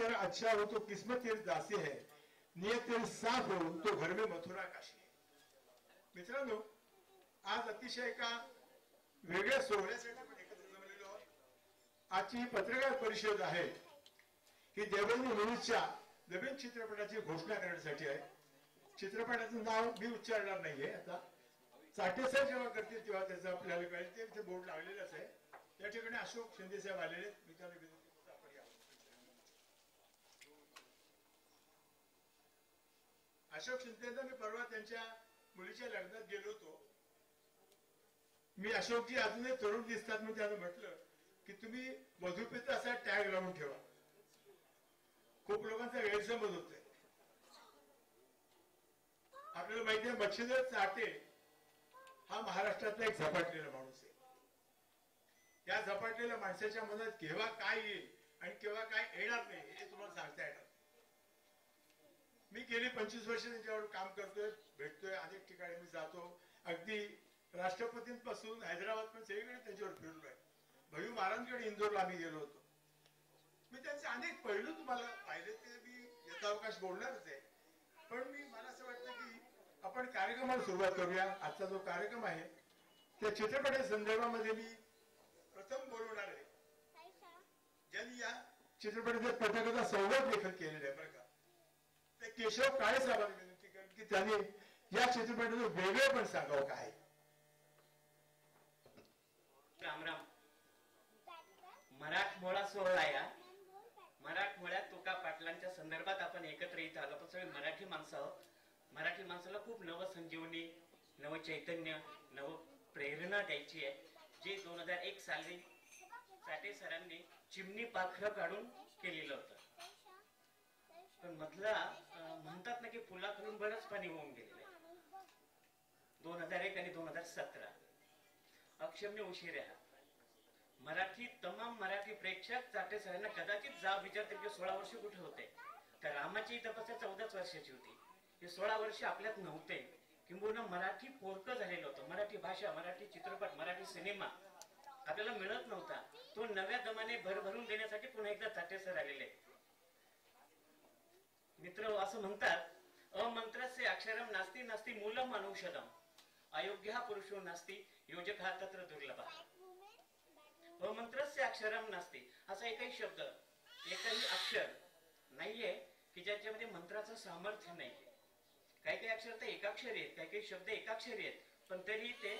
तेरा अच्छा हो तो किस्मत तेरी दासी है, नियत तेरी साफ हो तो घर में मथुरा काशी है. मित्रांनो, आज अतिशय एका वेगळ्या सोहळ्यासाठी आपण एकत्र जमलेलो आहोत. आजची पत्रकार परिषद आहे ही देवेंद्र न्यूजच्या नवीन चित्रपटाची घोषणा करण्यासाठी आहे. चित्रपटाचं नाव मी उच्चारणार नाहीये. आता चाटेसर जेव्हा करतील तेव्हा त्याचं आपल्याला कळेल. ते इथे बोर्ड लागलेलंच आहे. त्या ठिकाणी अशोक शिंदे साहेब आलेले आहेत. मी त्यांना विनंती करतो आपण या. अशोक शिंदेंना मी परवा त्यांच्या मुलीच्या लग्नात गेलो होतो. मी अशोकजी अजूनही तरुण दिसतात मी त्यांना म्हटलं की तुम्ही मधुपिता असा टॅग लावून ठेवा. खूप लोकांचा गैरसमज होतोय. आपल्याला माहिती आहे मच्छिंद्र चाटे हा महाराष्ट्रातला एक झपाटलेला माणूस आहे. या झपाटलेल्या माणसाच्या मनात केव्हा काय येईल आणि केव्हा काय येणार नाही हे तुम्हाला सांगता येणार. मी गेली 25 वर्ष त्यांच्यावर काम करतोय, भेटतोय, अनेक ठिकाणी मी जातो. अगदी राष्ट्रपतींपासून हैदराबाद पण सगळीकडे त्यांच्यावर फिरलोय. भयू महाराजांकडे इंदोरला आम्ही गेलो होतो. मी त्यांचे अनेक पैलू तुम्हाला पाहिले ते मी यथावकाश बोलणारच आहे. पण मला असं वाटतं की आपण कार्यक्रमाला सुरुवात करूया. आजचा जो कार्यक्रम आहे त्या चित्रपटा संदर्भामध्ये मी प्रथम बोलवणार आहे ज्यांनी या चित्रपटाच्या पटकथा संवाद लेखन केलेलं आहे बरं का, ते केशव काळे साहेबांना विनंती करेन की त्यांनी या चित्रपटाचं वेगळं पण सांगावं काय. राम राम. मराठमोळा सोहळा या मराठमोळ्यात तुका पाटलांच्या संदर्भात आपण एकत्र येत आलो. पण सगळे मराठी माणसं आहोत. मराठी माणसाला खूप नव संजीवनी, नव चैतन्य, नव प्रेरणा द्यायची आहे. जे 2001 साली चाटे सरांनी चिमणी पाखरं काढून केलेलं होतं. पण मधला म्हणतात ना की पुलाखालून बरंच पाणी होऊन गेलेलं आहे. 2001 आणि 2017 अक्षम्य उशीर आहे. मराठी तमाम मराठी प्रेक्षक चाटे सरांना कदाचित जाब विचारतील की 16 वर्ष कुठे होते. तर रामाची तपस्या 14 वर्षाची होती. हे 16 वर्ष आपल्यात नव्हते. किंबहुना मराठी पोरकं झालेलं होतं. मराठी भाषा, मराठी चित्रपट, मराठी सिनेमा आपल्याला मिळत नव्हता. तो नव्या दमाने भरभरून देण्यासाठी पुन्हा एकदा चाटे सर आलेले. मित्र असं म्हणतात अमंत्रस्य अक्षरम नास्ति नास्ति मूलम अनुषदम अयोग्य पुरुषो नास्ति योजक तत्र दुर्लभ. अमंत्रस्य अक्षरम नास्ति असा एकही शब्द, एकही अक्षर नाहीये की ज्याच्यामध्ये मंत्राचं सामर्थ्य नाहीये. काही काही अक्षर तर एकाक्षरी आहेत, काही काही शब्द एकाक्षरी आहेत, पण तरी ते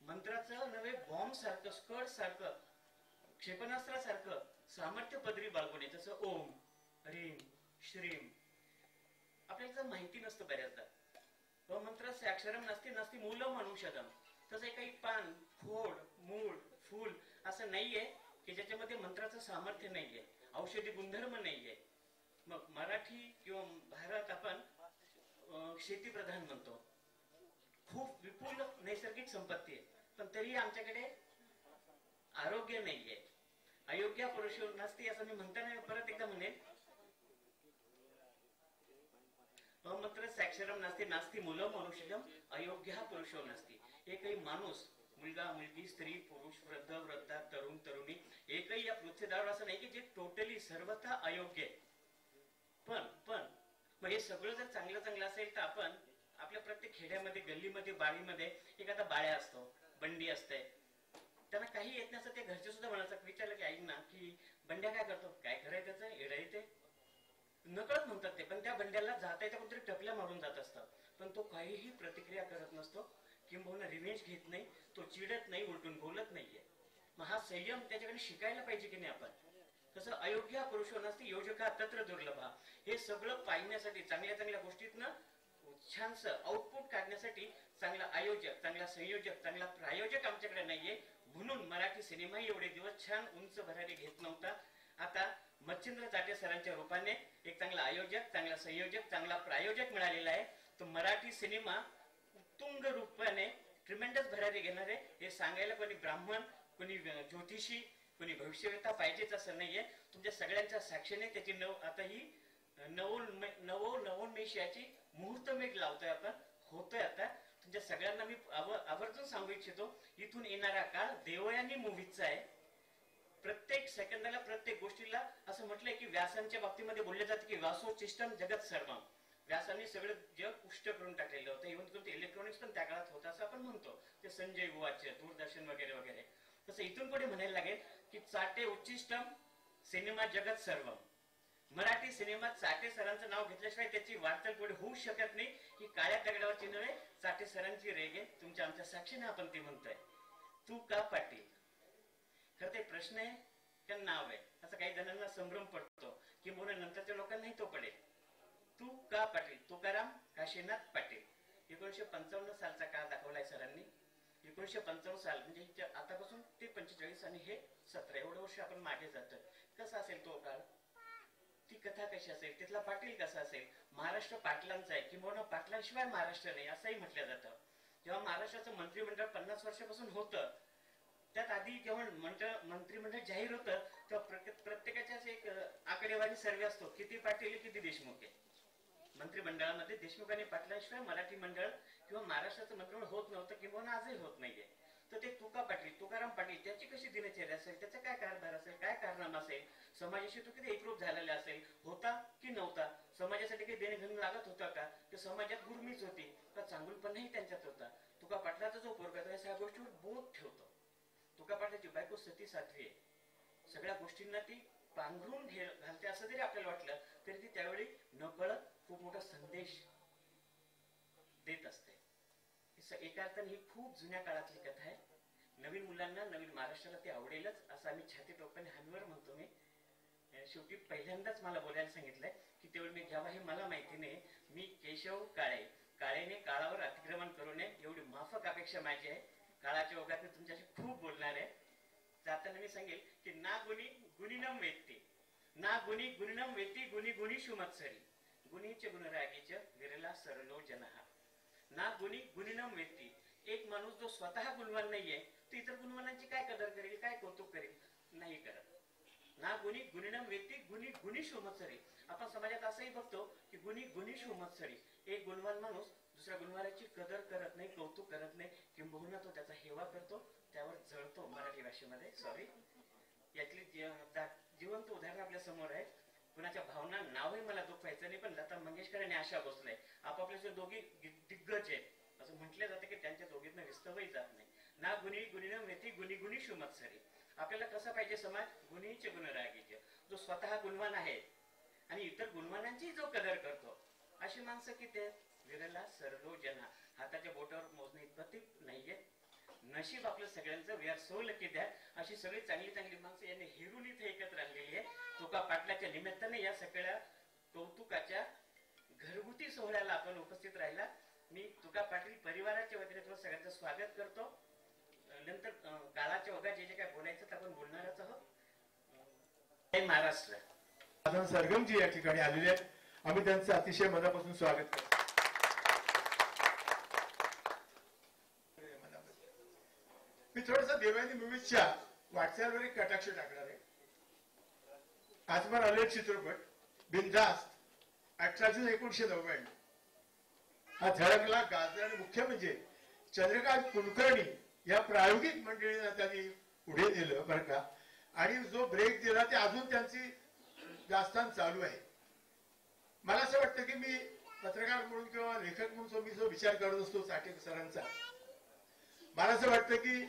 मंत्राचं नव्हे बॉम्ब सारखं, स्कड सारखं, क्षेपणास्त्रासारखं सामर्थ्य पदरी बाळगून आहे. जसं ओम, ह्रीम, श्रीम आपल्याला माहिती नसतं बऱ्याचदा. अमंत्रस्य अक्षरम नास्ति नास्ति मूलम अनुषदम. तसं काही पान, फोड, मूळ, फूल असं नाहीये की ज्याच्यामध्ये मंत्राचं सामर्थ्य नाहीये, औषधी गुणधर्म नाहीये. मग मराठी किंवा भारत आपण शेती प्रधान म्हणतो. खूप विपुल नैसर्गिक संपत्ती आहे, पण तरी आमच्याकडे आरोग्य नाहीये. अयोग्य पुरुषो नास्ति असं मी म्हणताना परत एकदा म्हणेन अमंत्रस्य अक्षरम नास्ति नास्ति मूलम अनुषदम अयोग्य पुरुषो नास्ति. एकही माणूस, मुलगा, मुलगी, स्त्री, पुरुष, वृद्ध, वृद्धा, तरुण, तरुणी एकही या पृथ्वीदारावर असं नाही की जे टोटली सर्वथा अयोग्य आहे. पण मग हे सगळं जर चांगलं चांगलं असेल तर आपण आपल्या प्रत्येक खेड्यामध्ये, गल्लीमध्ये, बाळीमध्ये एखादा बाळ्या असतो, बंडी असते, त्यांना काही येत नसतं. ते घरचे सुद्धा म्हणायचं, विचारलं की ऐक ना की बंड्या काय करतो, काय करायचं त्याचं एडा येते नकळत म्हणतात ते. पण त्या बंड्याला जाता येता कोणतरी टपल्या मारून जात असतात. पण तो काहीही प्रतिक्रिया करत नसतो, किंबहुना रिव्हेंज घेत नाही, तो चिडत नाही, उलटून बोलत नाहीये. मग हा संयम त्याच्याकडे शिकायला पाहिजे की नाही आपण. तसं अयोग्य पुरुषो नास्ति योजका तत्र दुर्लभ. हे सगळं पाहण्यासाठी, चांगल्या चांगल्या गोष्टीतनं छानसं आउटपुट काढण्यासाठी चांगला आयोजक, चांगला संयोजक, चांगला प्रायोजक आमच्याकडे नाहीये. म्हणून मराठी सिनेमाही एवढे दिवस छान उंच भरारी घेत नव्हता. आता मच्छिंद्र चाटे सरांच्या रूपाने एक चांगला आयोजक, चांगला संयोजक, चांगला प्रायोजक मिळालेला आहे. तो मराठी सिनेमा उत्तुंग रूपाने ट्रिमेंडस भरारी घेणार आहे. हे सांगायला कोणी ब्राह्मण, कोणी ज्योतिषी, कोणी भविष्यवेत्ता पाहिजेच असं नाहीये. तुमच्या सगळ्यांच्या साक्षीने त्याची आता ही नवोन्मेषाची मुहूर्तमेघ लावतोय आपण, होतोय आता. तुमच्या सगळ्यांना मी आवर्जून सांगू इच्छितो, इथून येणारा काळ देवयानी मूवीचा आहे. प्रत्येक सेकंदाला प्रत्येक गोष्टीला असं म्हटलंय की व्यासांच्या बाबतीमध्ये बोलले जाते की व्यासोचिष्टम जगत सर्वम. व्यासांनी सगळं जग पुष्ट करून टाकलेलं होतं. इव्हन तुमचं इलेक्ट्रॉनिक्स पण त्या काळात होतं असं आपण म्हणतो. ते संजय गुवाचे दूरदर्शन वगैरे वगैरे. तसं इथून पुढे म्हणायला लागेल की चाटे उच्चिष्टम सिनेमा जगत सर्वम. मराठी सिनेमात चाटे सरांचं नाव घेतल्याशिवाय त्याची वाटचाल पुढे होऊ शकत नाही. ही काळ्या दगडावरची नव्हे, चाटे सरांची रेग आहे. तुमच्या आमच्या साक्षीने आपण ती म्हणतोय. तू का पाटील? खरं ते प्रश्न आहे का नाव आहे असं काही जणांना संभ्रम पडतो की म्हणून नंतरच्या लोकांनाही तो पडेल. तू का पाटील? तुकाराम काशीनाथ पाटील. 1955 सालचा काळ दाखवलाय सरांनी. 1955 साल म्हणजे आतापासून ते 45 आणि हे 17 एवढं वर्ष आपण मागे जातोय. कसा असेल तो काळ? ती कथा कशी असेल? तिथला पाटील कसा असेल? महाराष्ट्र पाटलांचा आहे किंवा पाटलांशिवाय महाराष्ट्र नाही असंही म्हटलं जातं. जेव्हा महाराष्ट्राचं मंत्रिमंडळ 50 वर्षापासून होतं, त्यात आधी जेव्हा मंत्रिमंडळ जाहीर होतं तेव्हा प्रत्येकाच्याच एक आकडेवारी सर्वे असतो, किती पाटील किती देशमुख आहे. मंत्रिमंडळामध्ये देशमुख आणि पाटलांशिवाय मराठी मंडळ किंवा महाराष्ट्राचं मंत्रिमंडळ होत नव्हतं किंवा आजही होत नाहीये. तर ते तुका पाटील, तुकाराम पाटील, त्याची कशी दिनचर्या असेल, त्याचा काय कारभार असेल, काय कारनामा असेल, समाजाशी तो किती एकरूप झालेला असेल, होता की नव्हता, समाजासाठी काही देणेघेणं लागत होता का, ते समाजात गुरमीच होती का चांगुलपणाही त्यांच्यात होता. तुका पाटलाचा जो पोरगा या सगळ्या गोष्टीवर बोध ठेवतो. तुका पाटलाची बायको सती साध्वी आहे. सगळ्या गोष्टींना ती पांघरून घालते असं जरी आपल्याला वाटलं तरी ती त्यावेळी नकळत खूप मोठा संदेश देत असते. एका अर्थाने ही खूप जुन्या काळातली कथा आहे. नवीन मुलांना, नवीन महाराष्ट्राला ती आवडेलच असं आम्ही छाती टोकाने हमीवर म्हणतो. मी शेवटी पहिल्यांदाच मला बोलायला सांगितलंय की तेवढं मी घ्यावा हे मला माहिती नाही. मी केशव काळे, काळेने काळावर अतिक्रमण करू नये एवढी माफक अपेक्षा माझी आहे. काळाच्या ओघात मी तुमच्याशी खूप बोलणार आहे. जाताना मी सांगेल की ना गुणी गुणिनम वेत्ती, ना गुणी गुणिनम वेत्ती, गुणी गुणी शुमत्सरी, गुणीचे गुणरागीच विरला सरलो जनहा. ना गुणी गुणिनम वेत्ती. एक माणूस जो स्वतः गुणवान नाहीये तो इतर गुणवानांची काय कदर करेल, काय कौतुक करेल? नाही करत. ना गुणी गुणिनम वेत्ती, गुणी गुणी शुमत्सरी. आपण समाजात असंही बघतो की गुणी गुणी शुमत्सरी. एक गुणवान माणूस दुसऱ्या गुणवानाची कदर करत नाही, कौतुक करत नाही, किंबहुना तो त्याचा हेवा करतो, त्यावर जळतो. मराठी भाषेमध्ये सॉरी, यातली जिवंत उदाहरण आपल्या समोर आहे. कुणाच्या भावना नावही मला दुखवायचं नाही, पण लता मंगेशकर आणि आशा भोसले आपापले जे दोघी दिग्गज आहेत असं म्हटलं जातं की त्यांच्या दोघींना विस्तवही जात नाही. ना गुणी गुणिनम वेत्ती, गुणी गुणी शुमत्सरी. आपल्याला कसं पाहिजे समाज? गुणीचे गुणरागीचे. जो स्वतः गुणवान आहे आणि इतर गुणवानांची जो कदर करतो अशी माणसं किती आहेत? विरला सरलो जना. हाताच्या बोटावर मोजणे इतपत नाहीये. नशीब आपलं सगळ्यांचं. We are so lucky that अशी सगळी चांगली चांगली माणसं यांनी हेरून इथे एकत्र आणलेली आहे. तुका पाटलाच्या निमित्ताने या सगळ्या कौतुकाच्या घरगुती सोहळ्याला आपण उपस्थित राहिला. मी तुका पाटील परिवाराच्या वतीने तुला सगळ्यांचं स्वागत करतो. नंतर काळाच्या ओघात जे जे काय बोलायचं आपण बोलणारच आहोत. महाराष्ट्र सरगमजी या ठिकाणी आलेले आहेत. आम्ही त्यांचं अतिशय मनापासून स्वागत करतो. मी थोडासा देवयानी मूवीजच्या व्हॉट्सअपवर एक कटाक्ष टाकणार आहे. आजवर आलेला चित्रपट बिनधास्त 18 जून 1999 हा झळकला, गाजला आणि मुख्य म्हणजे चंद्रकांत कुलकर्णी या प्रायोगिक मंडळींना त्यांनी पुढे नेलं बरं का. आणि जो ब्रेक दिला ते अजून त्यांची दास्तान चालू आहे. मला असं वाटतं की मी पत्रकार म्हणून किंवा लेखक म्हणून मी जो विचार करत असतो चाटे सरांचा, मला असं वाटतं की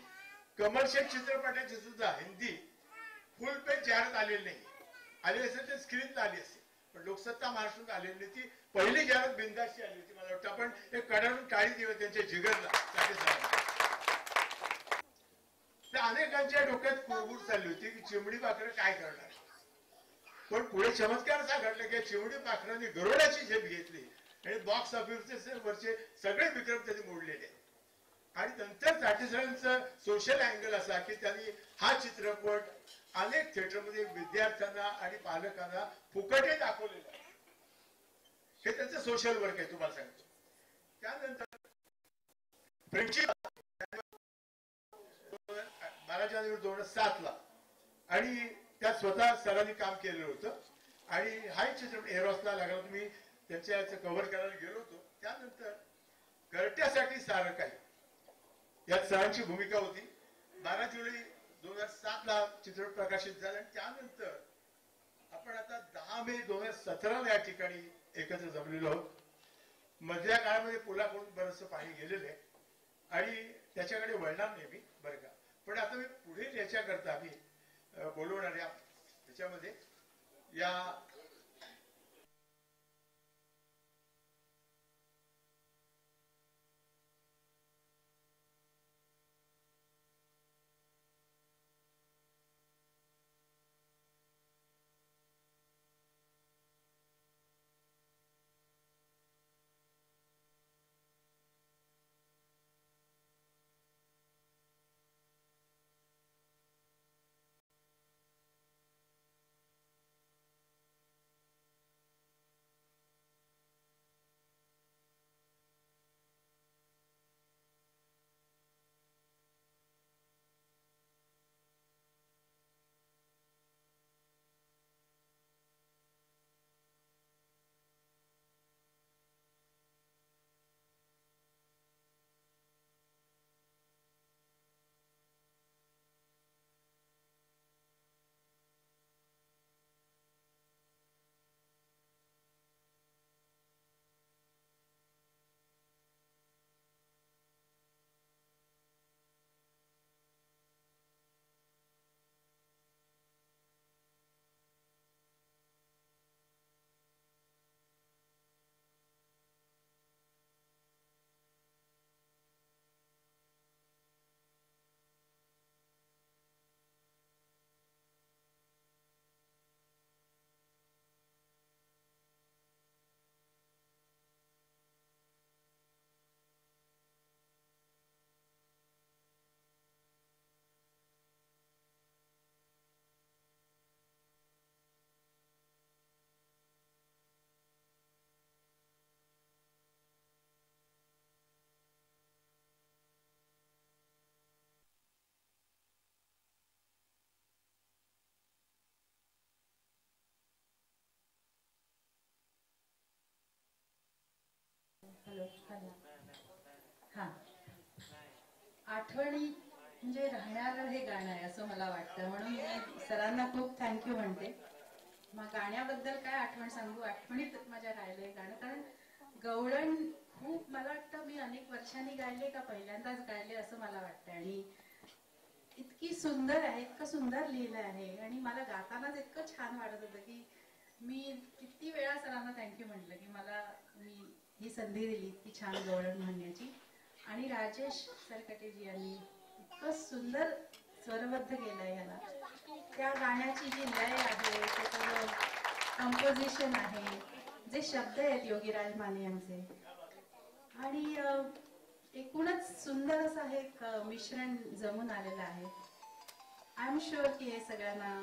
कमर्शियल चित्रपटाची सुद्धा हिंदी फुल पेज जाहिरात आलेली नाही. आली असेल तर स्क्रीनला आली असेल, पण लोकसत्ता महाराष्ट्रात आलेली नाही. ती पहिली जाहिरात बिंदासची आली होती. मला वाटतं आपण एक कडाडून टाळी देऊ त्यांच्या जिगरला. अनेकांच्या डोक्यात कुळबुळ चालली होती की चिमडी पाखरं काय करणार, पण पुढे चमत्कार असा घडला की चिमडी पाखरांनी गरुडाची झेप घेतली आणि बॉक्स ऑफिसचे वरचे सगळे विक्रम त्यांनी मोडलेले. आणि नंतर चाटेसरांचं सोशल अँगल असा की त्यांनी हा चित्रपट अनेक थिएटरमध्ये विद्यार्थ्यांना आणि पालकांना फुकटे दाखवलेला. हे त्यांचं सोशल वर्क आहे तुम्हाला सांगतो. त्यानंतर फ्रेंडशिप 12 जानेवारी 2007 आणि त्यात स्वतः सरांनी काम केलेलं होतं. आणि हाही चित्रपट एरॉसला लागला. तुम्ही त्यांच्या याचं कव्हर करायला गेलो होतो. त्यानंतर घरट्यासाठी सारं काही यात सरांची भूमिका होती. 12 जुलै 2007ला चित्रपट प्रकाशित झाला आणि त्यानंतर आपण आता 10 मे 2017ला या ठिकाणी एकत्र जमलेलो आहोत. मधल्या काळामध्ये पुलाकडून बरंचसं पाणी गेलेलं आहे आणि त्याच्याकडे वळणार नाही मी बरं का. पण आता मी पुढे याच्याकरता आम्ही बोलवणाऱ्या त्याच्यामध्ये या हॅलो हॅलो हां आठवणी म्हणजे राहणारं हे गाणं आहे असं मला वाटतं. म्हणून मी सरांना खूप थँक्यू म्हणते. मग गाण्याबद्दल काय आठवण सांगू, आठवणीत माझ्या राहिलंय गाणं. कारण गवळण खूप मला वाटतं मी अनेक वर्षांनी गायले का पहिल्यांदाच गायले असं मला वाटतं. आणि इतकी सुंदर आहे, इतकं सुंदर लिहिलं आहे आणि मला गातानाच इतकं छान वाटत होतं की मी किती वेळा सरांना थँक्यू म्हटलं की मला मी ही संधी दिली इतकी छान गवळण म्हणण्याची. आणि राजेश सरकटेजी यांनी इतकं सुंदर स्वरबद्ध केलंय याला. त्या गाण्याची जी लय आहे, त्याचं कंपोजिशन आहे, जे शब्द आहेत योगीराज माने यांचे, आणि एकूणच सुंदर असं हे मिश्रण जमून आलेलं आहे. आय एम शुअर की हे सगळ्यांना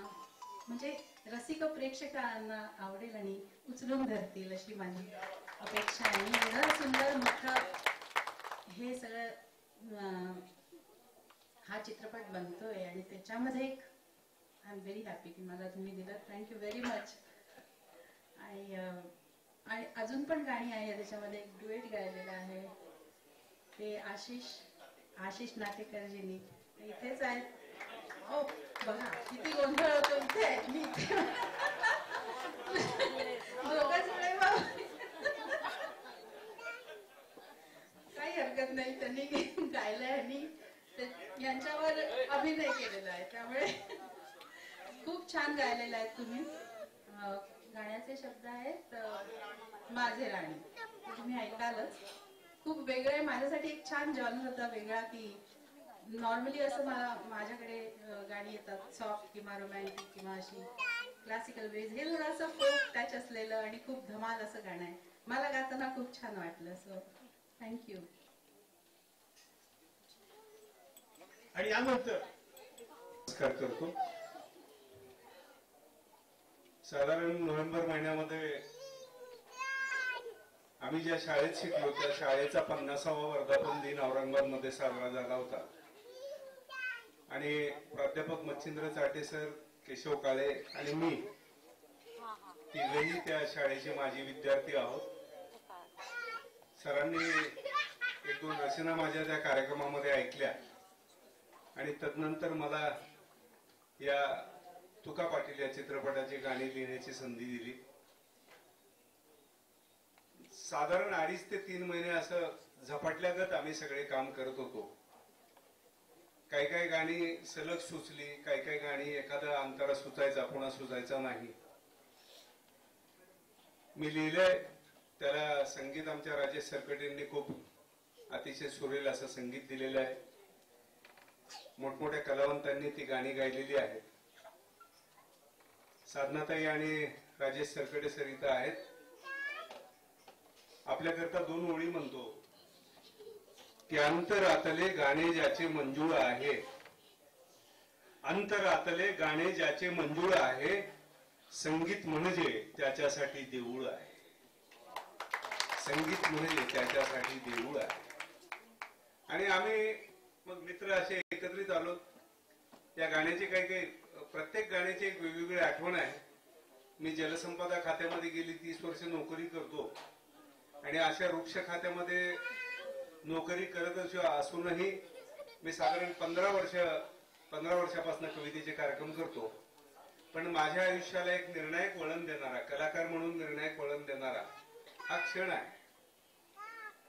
म्हणजे रसिक प्रेक्षकांना आवडेल आणि उचलून धरतील अशी माझी अपेक्षा आहे. एवढं सुंदर मोठं हे सगळं हा चित्रपट बनतोय आणि त्याच्यामध्ये एक आय एम व्हेरी हॅपी की मला तुम्ही दिलं. Thank you very much. आणि अजून पण गाणी आहे त्याच्यामध्ये. एक डुएट गायलेलं आहे ते आशिष नाटेकरजींनी इथेच आहेत. ओ बघा किती गोंधळ होतो इथे. मी दोघच काही हरकत नाही. त्यांनी गायलंय आणि यांच्यावर अभिनय केलेला आहे, त्यामुळे खूप छान गायलेला आहे तुम्ही. गाण्याचे शब्द आहेत माझे राणी, तुम्ही ऐकालच. खूप वेगळे माझ्यासाठी एक छान जॉनर होता वेगळा की नॉर्मली असं मला माझ्याकडे गाणी येतात सॉफ्ट किंवा रोमॅन्टिक किंवा अशी क्लासिकल वेज. हे थोडंसं फोक टच असलेलं आणि खूप धमाल असं गाणं आहे. मला गाताना खूप छान वाटलं. So thank you. आणि यानंतर नमस्कार करतो. साधारण नोव्हेंबर महिन्यामध्ये आम्ही ज्या शाळेत शिकलो त्या शाळेचा 50वा वर्धापन दिन औरंगाबाद मध्ये साजरा झाला होता. आणि प्राध्यापक मच्छिंद्र चाटे सर, केशव काळे आणि मी तिघेही त्या शाळेचे माजी विद्यार्थी आहोत. सरांनी एक दोन रचना माझ्या त्या कार्यक्रमामध्ये ऐकल्या आणि तदनंतर मला या तुका पाटील या चित्रपटाची गाणी लिहिण्याची संधी दिली. साधारण 2.5 ते 3 महिने असं झपाटल्यागत आम्ही सगळे काम करत होतो. काही काही गाणी सलग सुचली, काही काही गाणी एखादा अंतरा सुचायचा, पुन्हा सुचायचा नाही. मी लिहिलंय त्याला संगीत आमच्या राजेश सरकटेंनी खूप अतिशय सुरेल असं संगीत दिलेलं आहे. मोठमोठ्या कलावंतांनी ती गाणी गायलेली आहेत. साधनाताई आणि राजेश सरकडे सर इथं आहेत. आपल्याकरता 2 ओळी म्हणतो की अंतरातले गाणे ज्याचे मंजूळ आहे, अंतरातले गाणे ज्याचे मंजूळ आहे, संगीत म्हणजे त्याच्यासाठी देऊळ आहे. संगीत म्हणजे त्याच्यासाठी देऊळ आहे. आणि आम्ही मग मित्र असे एकत्रित आलो. या गाण्याचे काही काही प्रत्येक गाण्याची एक वेगवेगळी आठवण आहे. मी जलसंपदा खात्यामध्ये गेली 30 वर्ष नोकरी करतो आणि अशा वृक्ष खात्यामध्ये नोकरी करत असूनही मी साधारण 15 वर्षापासून कवितेचे कार्यक्रम करतो. पण माझ्या आयुष्याला एक निर्णायक वळण देणारा, कलाकार म्हणून निर्णायक वळण देणारा हा क्षण आहे.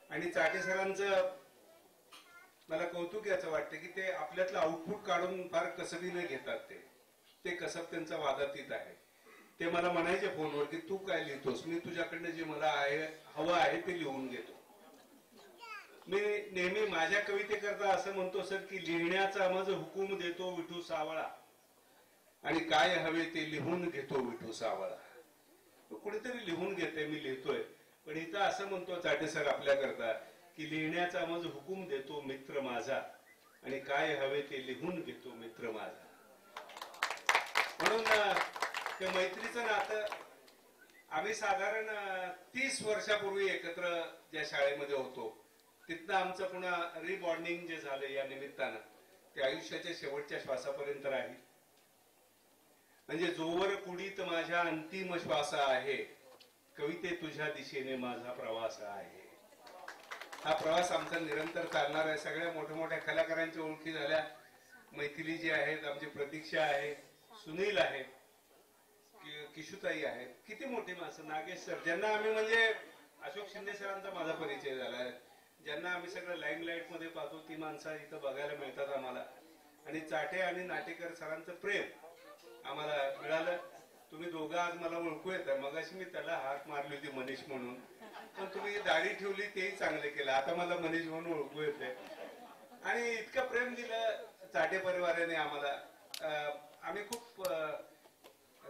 आणि चाटे सरांचं मला कौतुक याचं वाटतं की ते आपल्यातलं आउटपुट काढून फार कसबीने घेतात. ते कसब त्यांचा वादातीत आहे. ते मला म्हणायचे फोनवर की तू काय लिहितोस, मी तुझ्याकडनं जे मला हवं आहे ते लिहून घेतो. मी नेहमी माझ्या कवितेकरता असं म्हणतो सर की लिहिण्याचा मज हुकूम देतो विठू सावळा, आणि काय हवे ते लिहून घेतो विठू सावळा. कुणीतरी लिहून घेते, मी लिहितोय. पण इथं असं म्हणतो चाटे सर आपल्याकरता की लिहिण्याचा मज हुकूम देतो मित्र माझा, आणि काय हवे ते लिहून घेतो मित्र माझा. म्हणून त्या मैत्रीचं नातं आम्ही साधारण 30 वर्षापूर्वी एकत्र ज्या शाळेमध्ये होतो तिथनं आमचं पुन्हा रिबॉन्डिंग जे झालं या निमित्तानं ते आयुष्याच्या शेवटच्या श्वासापर्यंत राहील. म्हणजे जोवर कुडीत माझ्या अंतिम श्वास आहे, कविते तुझ्या दिशेने माझा प्रवास आहे. हा प्रवास आमचा निरंतर चालणार आहे. सगळ्या मोठ्या मोठ्या कलाकारांच्या ओळखी झाल्या. मैथिली जी आहेत, आमची प्रतीक्षा आहे, सुनील आहे, किशुताई आहे, किती मोठी माणसं, नागेश सर, ज्यांना आम्ही म्हणजे अशोक शिंदे सरांचा माझा परिचय झाला, ज्यांना आम्ही सगळं लाईमलाईट मध्ये पाहतो ती माणसं इथं बघायला मिळतात आम्हाला. आणि चाटे आणि नाटेकर सरांचं प्रेम आम्हाला मिळालं. तुम्ही दोघं आज मला ओळखू येतात. मगाशी मी त्याला हाक मारली होती मनीष म्हणून, पण तुम्ही दाढी ठेवली तेही चांगले केलं. आता मला मनीष म्हणून ओळखू येते. आणि इतकं प्रेम दिलं चाटे परिवाराने आम्हाला. आम्ही खूप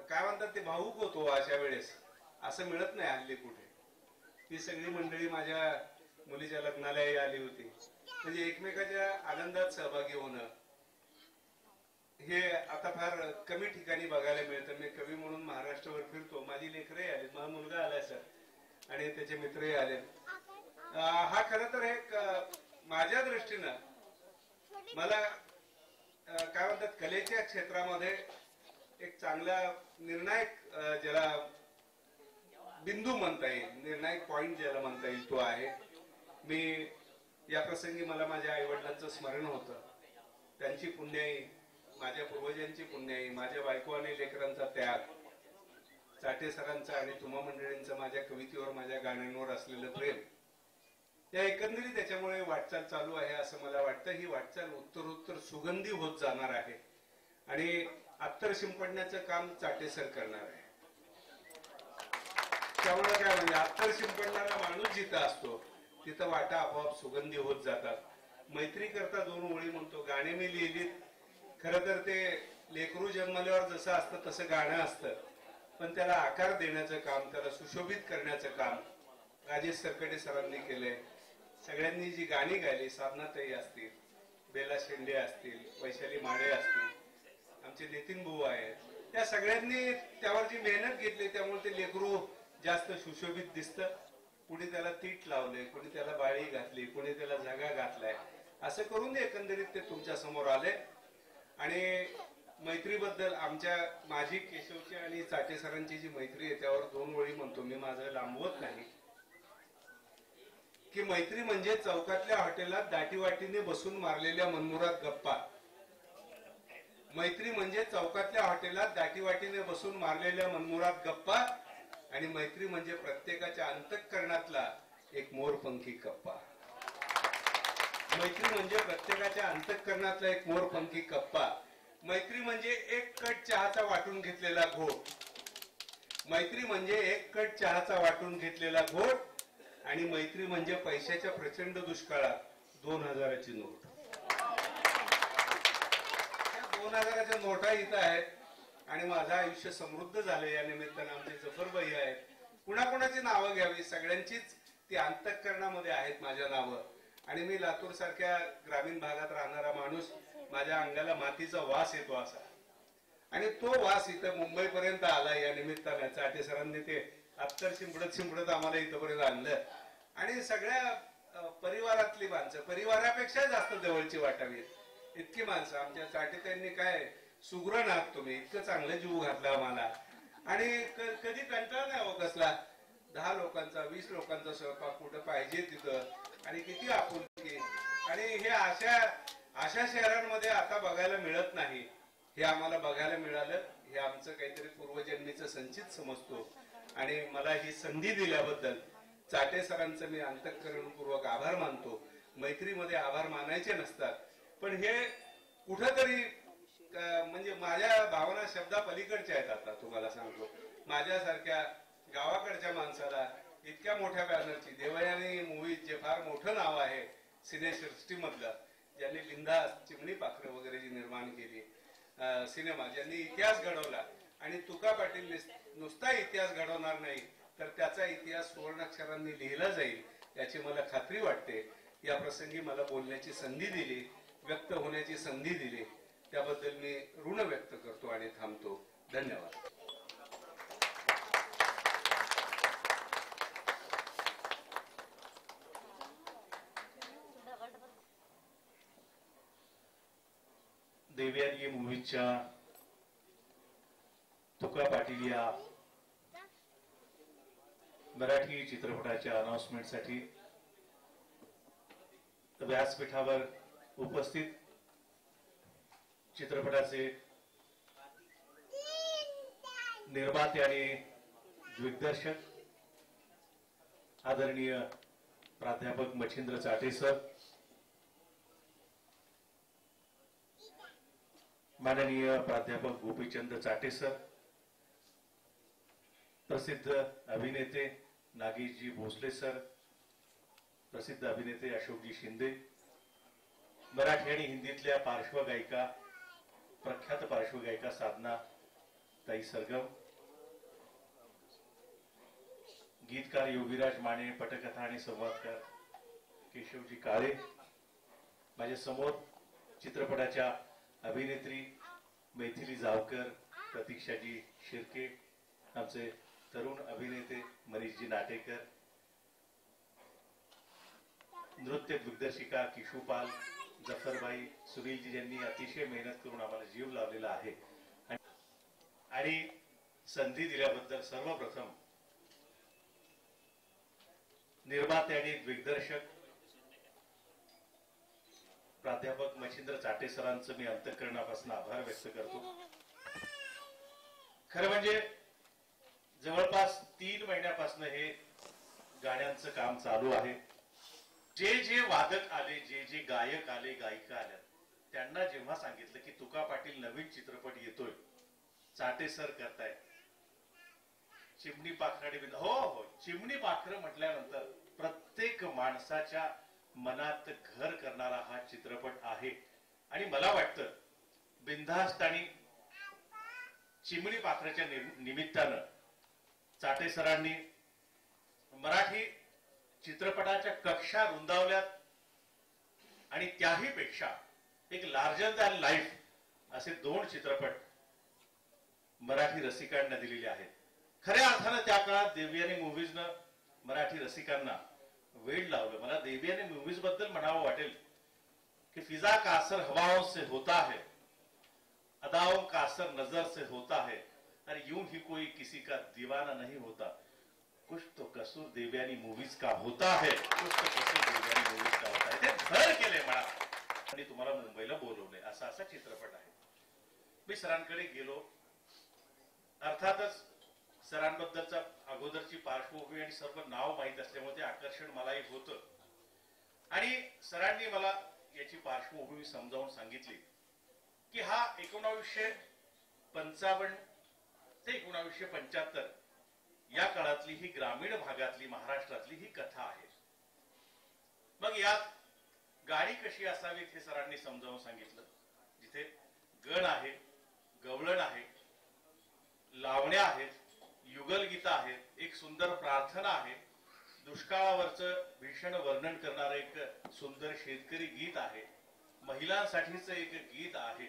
काय म्हणतात ते भावूक होतो अशा वेळेस. असं मिळत नाही हल्ली कुठे. ती सगळी मंडळी माझ्या मुलीच्या लग्नालाही आली होती. म्हणजे एकमेकाच्या आनंदात सहभागी होणं हे आता फार कमी ठिकाणी बघायला मिळतं. मी कवी म्हणून महाराष्ट्रावर फिरतो. माझी लेकरही आली, माझा मुलगा आलाय सर आणि त्याचे मित्रही आले. हा खरं तर एक माझ्या दृष्टीनं मला काय म्हणतात कलेच्या क्षेत्रामध्ये एक चांगला निर्णायक ज्याला बिंदू म्हणता येईल, निर्णायक पॉइंट ज्याला म्हणता येईल तो आहे. मी या प्रसंगी मला माझ्या आईवडिलांचं स्मरण होतं. त्यांची पुण्याई, माझ्या पूर्वजांची पुण्याई, माझ्या बायको आणि लेकरांचा त्याग, चाटे सरांचा आणि तुम्हा मंडळींचं माझ्या कवितेवर, माझ्या गाण्यांवर असलेलं प्रेम, या एकंदरीत त्याच्यामुळे वाटचाल चालू आहे असं मला वाटतं. ही वाटचाल उत्तरोत्तर सुगंधी होत जाणार आहे आणि अत्तर शिंपडण्याचं काम चाटे सर करणार आहे. त्यामुळे काय म्हणजे अत्तर शिंपडणारा माणूस जिथं असतो तिथं वाटा आपोआप सुगंधी होत जातात. मैत्री करता 2 ओळी म्हणतो. गाणे मी लिहिलीत. खरं तर ते लेकरू जन्मल्यावर जसं असतं तसं गाणं असतं, पण त्याला आकार देण्याचं काम, त्याला सुशोभित करण्याचं काम राजेश सरकटे सरांनी केलंय. सगळ्यांनी जी गाणी गायली, साधनाताई असतील, बेला शेंडे असतील, वैशाली माडे असतील, आमचे नितीन भाऊ आहेत, त्या सगळ्यांनी त्यावर जी मेहनत घेतली त्यामुळे ते लेकरू जास्त सुशोभित दिसतं. कुणी त्याला तीट लावले, कुणी त्याला बाळी घातली, कुणी त्याला झगा घातलाय. असं करून एकंदरीत ते तुमच्या समोर आले. आणि मैत्रीबद्दल माझी केशवची आणि चाटे सरांची जी मैत्री आहे त्यावर 2 ओळी म्हणतो. मी माझं लांबवत नाही की मैत्री म्हणजे चौकातल्या हॉटेलात दाटीवाटीने बसून मारलेल्या मनमुराद गप्पा. मैत्री म्हणजे चौकातल्या हॉटेलात दाटीवाटीने बसून मारलेल्या मनमुराद गप्पा, आणि मैत्री म्हणजे प्रत्येकाच्या अंतःकरणातला एक मोरपंखी कप्पा. मैत्री म्हणजे प्रत्येकाच्या अंतःकरणातला एक मोरपंखी कप्पा. मैत्री म्हणजे एक कट चहाचा वाटून घेतलेला घोट. मैत्री म्हणजे एक कट चहाचा वाटून घेतलेला घोट. आणि मैत्री म्हणजे पैशाच्या प्रचंड दुष्काळात 2000ची नोट. 2000च्या नोटा इथं आहेत आणि माझं आयुष्य समृद्ध झाले. या निमित्तानं आमचे जफरबाई आहेत. कुणाकुणाची नावं घ्यावी, सगळ्यांचीच ती अंतःकरणामध्ये आहेत माझ्या नावं. आणि मी लातूर सारख्या ग्रामीण भागात राहणारा माणूस, माझ्या अंगाला मातीचा वास येतो असा, आणि तो वास इथं मुंबईपर्यंत आला. या निमित्तानं चाटे सरांनी ते अत्तर शिंपडत आम्हाला इथंपर्यंत आणलं. आणि सगळ्या परिवारातली माणसं, परिवारापेक्षा जास्त जवळची वाटावी इतकी माणसं. आमच्या चाटे त्यांनी काय सुगरण आहात तुम्ही, इतकं चांगलं जीव घातला आम्हाला. आणि कधी कंटाळा नाही हो कसला. 10 लोकांचा 20 लोकांचा स्वयंपाक कुठं पाहिजे तिथं, आणि किती आपुलकी. आणि हे अशा शहरांमध्ये आता बघायला मिळत नाही. हे आम्हाला बघायला मिळालं. हे आमचं काहीतरी पूर्वजन्मीचं संचित समजतो. आणि मला ही संधी दिल्याबद्दल चाटे सरांचं मी अंतःकरणपूर्वक आभार मानतो. मैत्रीमध्ये आभार मानायचे नसतात, पण हे कुठंतरी म्हणजे माझ्या भावना शब्दा पलीकडच्या आहेत. आता तुम्हाला सांगतो, माझ्यासारख्या गावाकडच्या माणसाला इतक्या मोठ्या बॅनरची, देवयानी मूवीज जे फार मोठं नाव आहे सिनेसृष्टीमधलं, ज्यांनी बिंदास, चिमणी पाखरं वगैरे जी निर्माण केली, सिनेमा ज्यांनी इतिहास घडवला, आणि तुका पाटील नुसता इतिहास घडवणार नाही तर त्याचा इतिहास सुवर्णाक्षरांनी लिहिला जाईल याची मला खात्री वाटते. या प्रसंगी मला बोलण्याची संधी दिली, व्यक्त होण्याची संधी दिली, त्याबद्दल मी ऋण व्यक्त करतो आणि थांबतो. धन्यवाद. देवयानी मूवीच्या तुका पाटील या मराठी चित्रपटाच्या अनाउन्समेंटसाठी व्यासपीठावर उपस्थित चित्रपटाचे निर्माते आणि दिग्दर्शक आदरणीय प्राध्यापक मच्छिंद्र चाटे सर, माननीय प्राध्यापक गोपीचंद चाटे सर, प्रसिद्ध अभिनेते नागेशजी भोसले सर, प्रसिद्ध अभिनेते अशोकजी शिंदे, मराठी आणि हिंदीतल्या पार्श्वगायिका, प्रख्यात पार्श्वगायिका साधना ताई सरगम, गीतकार योगीराज माने, पटकथा आणि संवादकार केशवजी काळे, माझ्या समोर चित्रपटाच्या अभिनेत्री मैथिली जावकर, प्रतीक्षाजी शिर्के, आमचे तरुण अभिनेते मनीषजी नाटेकर, नृत्य दिग्दर्शिका किशोपाल, जफरबाई, सुनीलजी यांनी अतिशय मेहनत करून आम्हाला जीव लावलेला आहे. आणि संधी दिल्याबद्दल सर्वप्रथम निर्माते आणि दिग्दर्शक प्राध्यापक मच्छिंद्र चाटे सरांचं मी अंतःकरणापासून आभार व्यक्त करतो. खरं म्हणजे जवळपास 3 महिन्यापासून हे गाण्यांचं काम चालू आहे. जे जे वादक आले, जे जे गायक आले, गायिका आल्या, त्यांना जेव्हा सांगितलं की तुका पाटील नवीन चित्रपट येतोय, चाटे सर करताय, चिमणी पाखराने हो हो चिमणी पाखरं म्हटल्यानंतर प्रत्येक माणसाच्या मनात घर करणारा हा चित्रपट आहे. आणि मला वाटतं बिनधास्त आणि चिमणी पाखराच्या निमित्तानं चाटे सरांनी मराठी चित्रपटाच्या कक्षा रुंदावल्यात, आणि त्याही पेक्षा एक लार्जर दॅन लाईफ असे 2 चित्रपट मराठी रसिकांना दिलेले आहेत. खऱ्या अर्थानं त्या काळात देवयानी मूव्हीजनं मराठी रसिकांना वेड लावलं. मला देवयानी मूव्हीज बद्दल म्हणावं वाटेल कि फिजा का असर हवाओं से होता है, अदाओं का असर नजर से होता है, और यूं ही कोई किसी का दीवाना नहीं होता, कुछ तो कसूर देवयानी मूवीज का होता है, कुछ तो कसूर देवयानी मूवीज का होता है. ते भर केले मला आणि तुम्हाला मुंबईला बोलवले, असा चित्रपट आहे. मी सरांकडे गेलो. अर्थातच सरांबद्दलचा अगोदरची पार्श्वभूमी आणि सर्व नाव माहीत असल्यामुळे ते आकर्षण मलाही होतं. आणि सरांनी मला याची पार्श्वभूमी समजावून सांगितली की हा 1955 ते 1975 या काळातली ही ग्रामीण भागातली महाराष्ट्रातली ही कथा आहे. मग यात गाणी कशी असावीत हे सरांनी समजावून सांगितलं. जिथे गण आहे, गवळण आहे, लावण्या आहेत, युगलगीतं आहेत, एक सुंदर प्रार्थना आहे, दुष्काळावरचं भीषण वर्णन करणारं एक सुंदर शेतकरी गीत आहे, महिलांसाठीचं एक गीत आहे,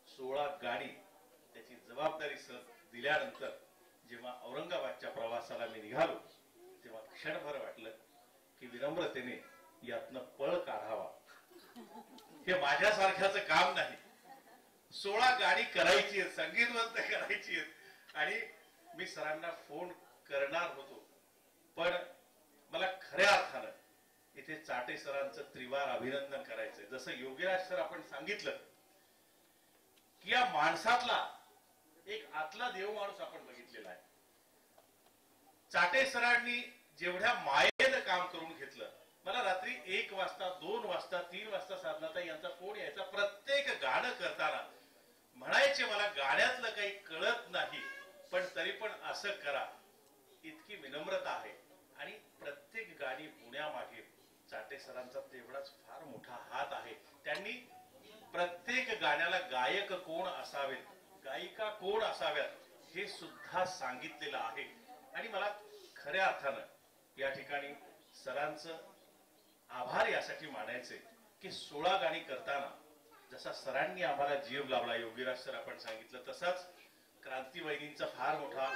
16 गाणी. त्याची जबाबदारी सर दिल्यानंतर जेव्हा औरंगाबादच्या प्रवासाला मी निघालो तेव्हा क्षणभर वाटलं की विनम्रतेने यातनं पळ काढावा. हे माझ्यासारख्याचं काम नाही. 16 गाणी करायची आहेत, संगीतबद्ध करायची आहेत. आणि मी सरांना फोन करणार होतो, पण मला खऱ्या अर्थानं इथे चाटे सरांचं त्रिवार अभिनंदन करायचंय. जसं योगीराज सर आपण सांगितलं की या माणसातला एक आतला देव माणूस आपण बघितलेला आहे. चाटे सरांनी जेवढ्या मायेनं काम करून घेतलं. मला रात्री 1 वाजता, 2 वाजता, 3 वाजता साधनाताई यांचा फोन यायचा. प्रत्येक गाणं करताना म्हणायचे मला गाण्यातलं काही कळत नाही, पण तरी पण असं करा. इतकी विनम्रता आहे. आणि प्रत्येक गाणी होण्यामागे चाटे सरांचा तेवढाच फार मोठा हात आहे. त्यांनी प्रत्येक गाण्याला गायक कोण असावेत, गायिका कोण असाव्यात हे सुद्धा सांगितलेलं आहे. आणि मला खऱ्या अर्थानं या ठिकाणी सरांचं आभार यासाठी मानायचे की 16 गाणी करताना जसा सरांनी आम्हाला जीव लावला, योगीराज सर आपण सांगितलं, तसाच क्रांतीवहिनींचा फार मोठा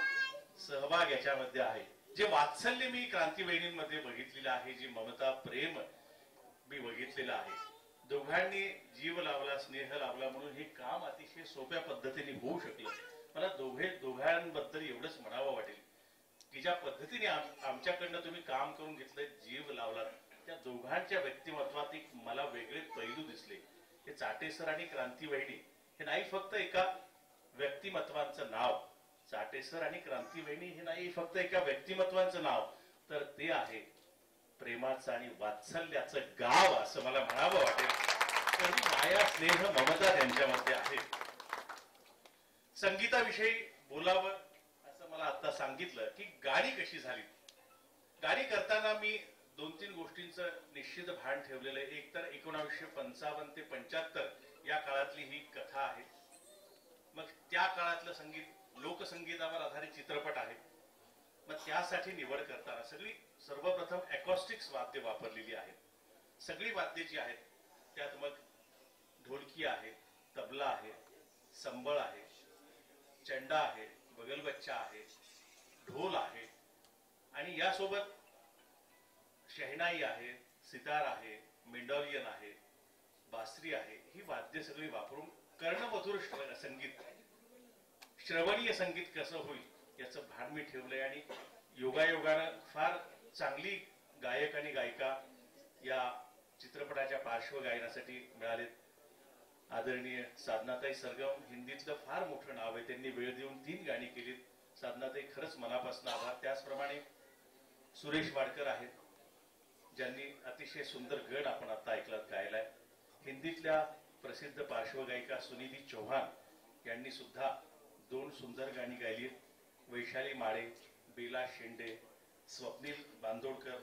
सहभाग याच्यामध्ये आहे. जे वात्सल्य मी क्रांतीवहिनींमध्ये बघितलेलं आहे, जी ममता प्रेम मी बघितलेलं आहे, दोघांनी जीव लावला, स्नेह लावला म्हणून हे काम अतिशय सोप्या पद्धतीने होऊ शकलं. मला दोघांबद्दल एवढंच म्हणावं वाटेल की ज्या पद्धतीने आमच्याकडनं तुम्ही काम करून घेतलं, जीव लावला, त्या दोघांच्या व्यक्तिमत्वात एक मला वेगळे पैलू दिसले. हे चाटे सर आणि क्रांतीवहिनी हे नाही फक्त एका व्यक्तिमत्वाचं नाव, चाटे सर आणि क्रांतीवहिनी हे नाही फक्त एका व्यक्तिमत्वाचं नाव, तर ते आहे प्रेमाचं आणि वात्सल्याचं गाव असं मला म्हणावं वाटेल. तर माया, स्नेह, ममता त्यांच्यामध्ये आहे. संगीताविषयी बोलावं असं मला आता सांगितलं की गाणी कशी झाली. गाणी करताना मी 2-3 गोष्टींचं निश्चित भान ठेवलेलं आहे. एक तर 1955 ते 75 या काळातली ही कथा आहे. मग त्या काळातलं संगीत लोकसंगीतावर आधारित चित्रपट आहे. मग त्यासाठी निवड करताना सर्वप्रथम अकॉस्टिक्स वाद्य वापरलेली आहेत. सगळी वाद्ये जी आहेत त्यात मग ढोलकी आहे, तबला आहे, संबळ आहे, चंडा आहे, बगलबच्चा आहे, ढोल आहे आणि यासोबत शहनाई आहे, सितार आहे, मेंडोलियन आहे, बासरी आहे. ही वाद्य सगळी वापरून कर्णमधुर संगीत, श्रवणीय संगीत कसं होईल याचं भान मी ठेवलंय. आणि योगायोगानं फार चांगली गायक आणि गायिका या चित्रपटाच्या पार्श्वगायनासाठी मिळालेत. आदरणीय साधनाताई सरगम, हिंदीतलं फार मोठं नाव आहे, त्यांनी वेळ देऊन 3 गाणी केलीत. साधनाताई खरंच मनापासून आभार. त्याचप्रमाणे सुरेश वाडकर आहेत ज्यांनी अतिशय सुंदर गण आपण आता ऐकलात गायलाय. हिंदीतल्या प्रसिद्ध पार्श्वगायिका सुनिधी चौहान यांनी सुद्धा 2 सुंदर गाणी गायली. वैशाली माळे, बेला शेंडे, स्वप्नील बांदोडकर,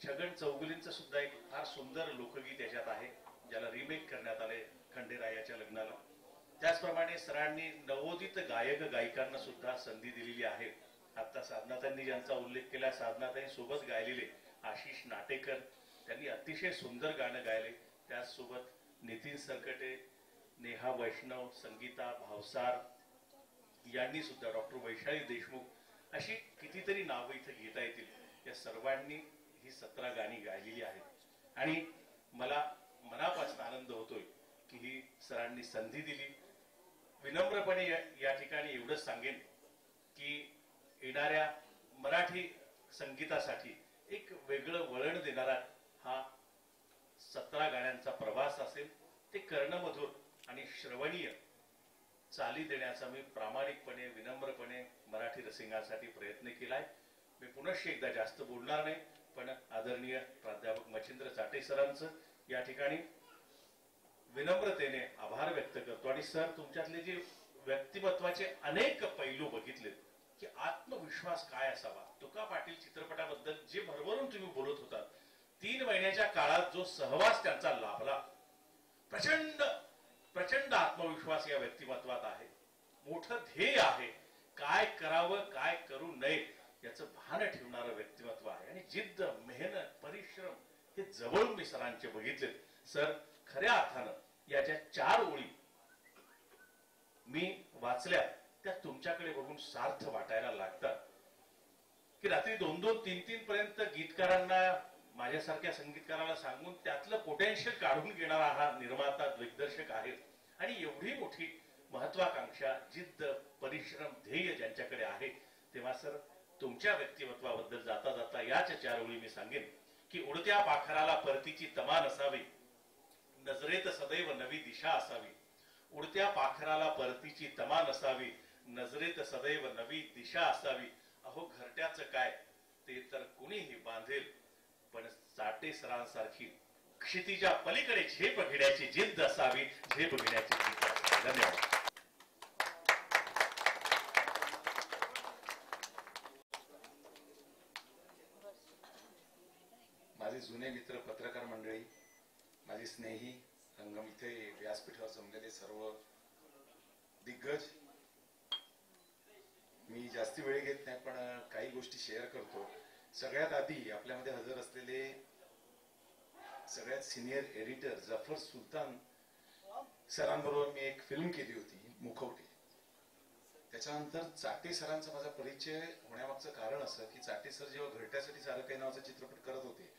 छगन चौगुलींचं सुद्धा एक फार सुंदर लोकगीत याच्यात आहे ज्याला रिमेक करण्यात आले खंडेरायाच्या लग्नाला. त्याचप्रमाणे सरांनी नवोदित गायक गायिकांना सुद्धा संधी दिलेली आहे. आता साधनाताईंनी ज्यांचा उल्लेख केला, साधनाताई सोबत गायलेले आशिष नाटेकर, त्यांनी अतिशय सुंदर गाणं गायले. त्याचसोबत नितीन सरकटे, नेहा वैष्णव, संगीता भावसार यांनी सुद्धा, डॉक्टर वैशाली देशमुख, अशी कितीतरी नावं इथे घेता येतील. या सर्वांनी ही 17 गाणी गायलेली आहेत आणि मला मनापासून आनंद होतोय की ही सरांनी संधी दिली. विनम्रपणे या ठिकाणी एवढंच सांगेन की येणाऱ्या मराठी संगीतासाठी एक वेगळं वळण देणारा हा 17 गाण्यांचा प्रवास असेल. ते कर्णमधुर आणि श्रवणीय चाली देण्याचा मी प्रामाणिकपणे विनम्रपणे मराठी रसिकांसाठी प्रयत्न केलाय. मी पुनश्च एकदा जास्त बोलणार नाही, पण आदरणीय प्राध्यापक मच्छिंद्र चाटे सरांचं या ठिकाणी विनम्रतेने आभार व्यक्त करतो. आणि सर, तुमच्यातले जे व्यक्तिमत्वाचे अनेक पैलू बघितलेत की आत्मविश्वास काय असावा. तुका पाटील चित्रपटाबद्दल जे भरभरून तुम्ही बोलत होतात, 3 महिन्याच्या काळात जो सहवास त्यांचा लाभला, प्रचंड प्रचंड आत्मविश्वास या व्यक्तिमत्वात आहे. मोठं ध्येय आहे, काय करावं काय करू नये याचं भान ठेवणारं व्यक्तिमत्व आहे. आणि जिद्द, मेहनत, परिश्रम हे जवळून मी सरांचे बघितलेत. सर, खऱ्या अर्थानं या ज्या 4 ओळी मी वाचल्या त्या तुमच्याकडे बघून सार्थ वाटायला लागतात की रात्री 2-2, 3-3 पर्यंत गीतकारांना, माझ्यासारख्या संगीतकाराला सांगून त्यातलं पोटेन्शियल काढून घेणारा हा निर्माता, दिग्दर्शक आहे. आणि एवढी मोठी महत्वाकांक्षा, जिद्द, परिश्रम, ध्येय ज्यांच्याकडे आहे, तेव्हा सर तुमच्या व्यक्तिमत्वाबद्दल जाता जाता याच 4 ओळी मी सांगेन की उडत्या पाखराला परतीची तमा नसावी, नजरेत सदैव नवी दिशा असावी. उडत्या पाखराला परतीची तमा नसावी, नजरेत सदैव नवी दिशा असावी. अहो घरट्याचं काय ते तर कुणीही बांधेल, पण चाटे सरांसारखी क्षितिजा पलीकडे झेप घेण्याची जिद्द असावी, झेप घेण्याची जिद्द असावी. धन्यवाद. माझे जुने मित्र, पत्रकार मंडळी, माझी स्नेही, रंगम इथे व्यासपीठावर जमलेले सर्व दिग्गज, मी जास्ती वेळ घेत नाही पण काही गोष्टी शेअर करतो. सगळ्यात आधी आपल्यामध्ये हजर असलेले सगळ्यात सिनियर एडिटर जफर सुलतान सरांबरोबर मी एक फिल्म केली होती, मुखवटे. त्याच्यानंतर चाटे सरांचा माझा परिचय होण्यामागचं कारण असं की चाटे सर जेव्हा घरट्यासाठी सारं काही नावाचा चित्रपट करत होते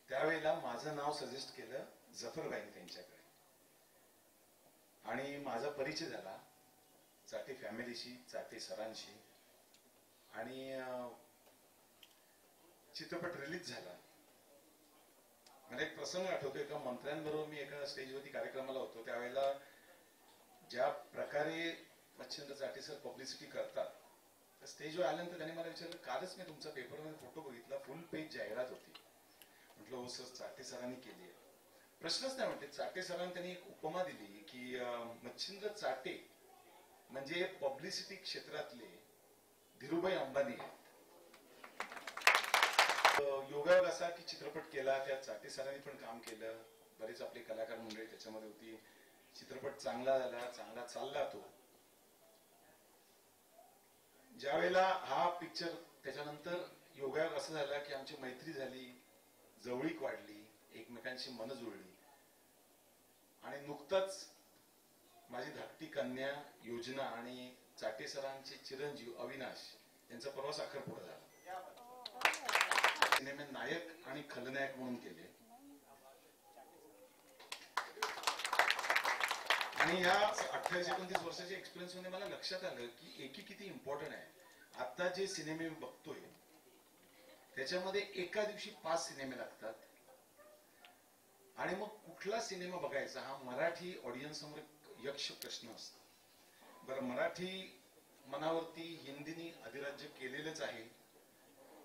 त्यावेळेला माझं नाव सजेस्ट केलं जफरबाईंनी त्यांच्याकडे, आणि माझा परिचय झाला चाटे फॅमिलीशी, चाटे सरांशी. आणि चित्रपट रिलीज झाला. मला एक प्रसंग आठवतो, एका मंत्र्यांबरोबर मी एका स्टेजवरती कार्यक्रमाला होतो. त्यावेळेला ज्या प्रकारे मच्छिंद्र चाटे सर पब्लिसिटी करतात, तर स्टेजवर आल्यानंतर त्यांनी मला विचारलं, कालच मी तुमचा पेपरमध्ये फोटो बघितला, फुल पेज जाहिरात होती. म्हटलं हो सर, चाटे सरांनी केली आहे. प्रश्नच नाही म्हणते. चाटे सरांनी त्यांनी एक उपमा दिली की मच्छिंद्र चाटे म्हणजे पब्लिसिटी क्षेत्रातले धीरूभाई अंबानी आहेत. योगायोग असा की चित्रपट केला, त्यात चाटे सरांनी पण काम केलं, बरेच आपले कलाकार मंडळी त्याच्यामध्ये होती. चित्रपट चांगला झाला, चांगला चालला तो. ज्यावेळेला हा पिक्चर, त्याच्यानंतर योगायोग असं झाला की आमची मैत्री झाली, जवळीक वाढली, एकमेकांशी मन जुळली. आणि नुकताच माझी धाकटी कन्या योजना आणि चाटे सरांचे चिरंजीव अविनाश यांचा प्रवास अखेरपुढे झाला. सिनेमे नायक आणि खलनायक म्हणून केले. आणि या 28-29 वर्षाच्या एक्सपिरियन्स मध्ये मला लक्षात आलं की एकी किती इम्पॉर्टंट आहे. आता जे सिनेमे मी बघतोय त्याच्यामध्ये एका दिवशी 5 सिनेमे लागतात. आणि मग कुठला सिनेमा बघायचा हा मराठी ऑडियन्स समोर यक्ष प्रश्न असतो. बरं, मराठी मनावरती हिंदीनी अधिराज्य केलेलंच आहे.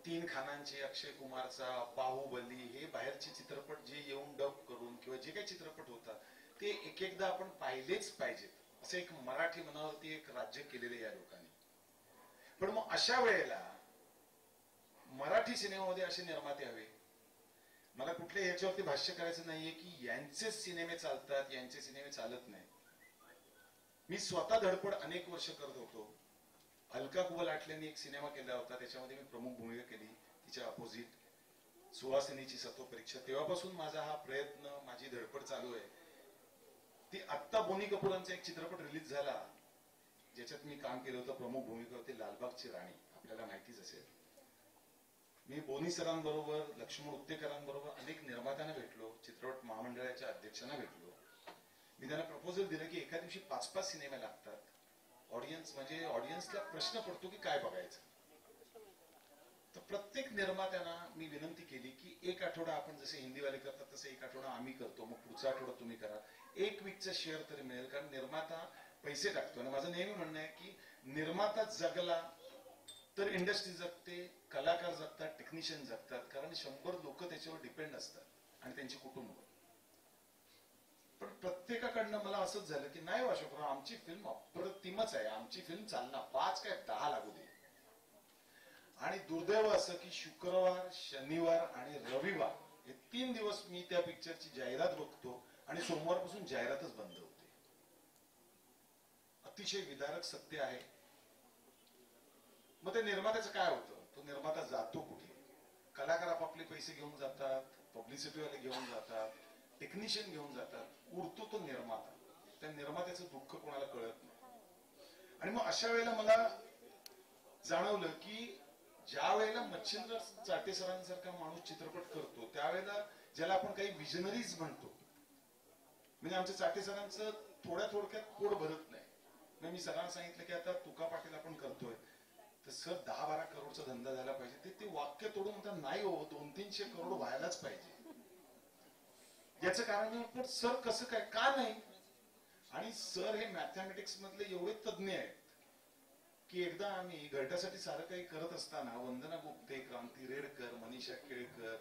3 खानांचे, अक्षय कुमारचा बाहुबली, हे बाहेरचे चित्रपट जे येऊन डब करून किंवा जे काही चित्रपट होतात ते एक एकदा आपण पाहिलेच पाहिजेत, असं एक मराठी मनावरती एक राज्य केलेले या लोकांनी. पण मग अशा वेळेला मराठी सिनेमामध्ये असे निर्माते हवे. मला कुठल्या याच्यावरती भाष्य करायचं नाहीये की यांचे सिनेमे चालतात, यांचे सिनेमे चालत नाही. मी स्वतः धडपड अनेक वर्ष करत होतो. अलका कुबल आठल्याने एक सिनेमा केला होता, त्याच्यामध्ये मी प्रमुख भूमिका केली. तिच्या अपोजिट सुहासिनीची सत्व परीक्षा. तेव्हापासून माझा हा प्रयत्न, माझी धडपड चालू आहे. ती आत्ता बोनी कपूरांचा एक चित्रपट रिलीज झाला ज्याच्यात मी काम केलं होतं, प्रमुख भूमिका होती लालबागची राणी, आपल्याला माहितीच असेल. मी बोनी सरांबरोबर, लक्ष्मण उत्तेकरांबरोबर अनेक निर्मात्यांना भेटलो, चित्रपट महामंडळाच्या अध्यक्षांना भेटलो. मी त्यांना प्रपोजल दिलं की एका दिवशी 5-5 सिनेमे लागतात. ऑडियन्स म्हणजे ऑडियन्सला प्रश्न पडतो की काय बघायचं. तर प्रत्येक निर्मात्यांना मी विनंती केली की एक आठवडा आपण जसे हिंदीवाले करतात तसे एक आठवडा आम्ही करतो, मग पुढचा आठवडा तुम्ही करा. 1 वीकचा शेअर तरी मिळेल, कारण निर्माता पैसे टाकतो. आणि माझं नेहमी म्हणणं आहे की निर्माता जगला तर इंडस्ट्री जगते, कलाकार जगतात, टेक्निशियन जगतात, कारण 100 लोक त्याच्यावर डिपेंड असतात आणि त्यांची कुटुंब. पण प्रत्येकाकडनं मला असंच झालं की नाही अशोकराव, आमची फिल्म अप्रतिमच आहे, आमची फिल्म चालणार 5 काय 10 लागू दे. आणि दुर्दैव असं की शुक्रवार, शनिवार आणि रविवार हे 3 दिवस मी त्या पिक्चरची जाहिरात बघतो आणि सोमवारपासून जाहिरातच बंद होते. अतिशय विदारक सत्य आहे. मग ते निर्मात्याचं काय होतं? तो निर्माता जातो कुठे? कलाकार आपापले पैसे घेऊन जातात, पब्लिसिटीवाले घेऊन जातात, टेक्निशियन घेऊन जातात, उरतो तो निर्माता. त्या निर्मात्याचं दुःख कोणाला कळत नाही. आणि मग अशा वेळेला मला जाणवलं की ज्या वेळेला मच्छिंद्र चाटे सरांसारखा माणूस चित्रपट करतो त्यावेळेला ज्याला आपण काही विजनरीज म्हणतो, म्हणजे आमच्या चाटे सरांचं थोड्यात पोट भरत नाही. मग मी सरांना सांगितलं की आता तुका पाटील आपण करतोय तर सर 10-12 करोडचा धंदा झाला पाहिजे. ते वाक्य तोडून म्हणतात नाही हो, 200-300 करोड व्हायलाच पाहिजे. याचं कारण पण सर कसं काय, का नाही? आणि सर हे मॅथमॅटिक्स मधले एवढे तज्ञ आहेत की एकदा आम्ही घरट्यासाठी सारं काही करत असताना वंदना गुप्ते, क्रांती रेडकर, मनीषा केळकर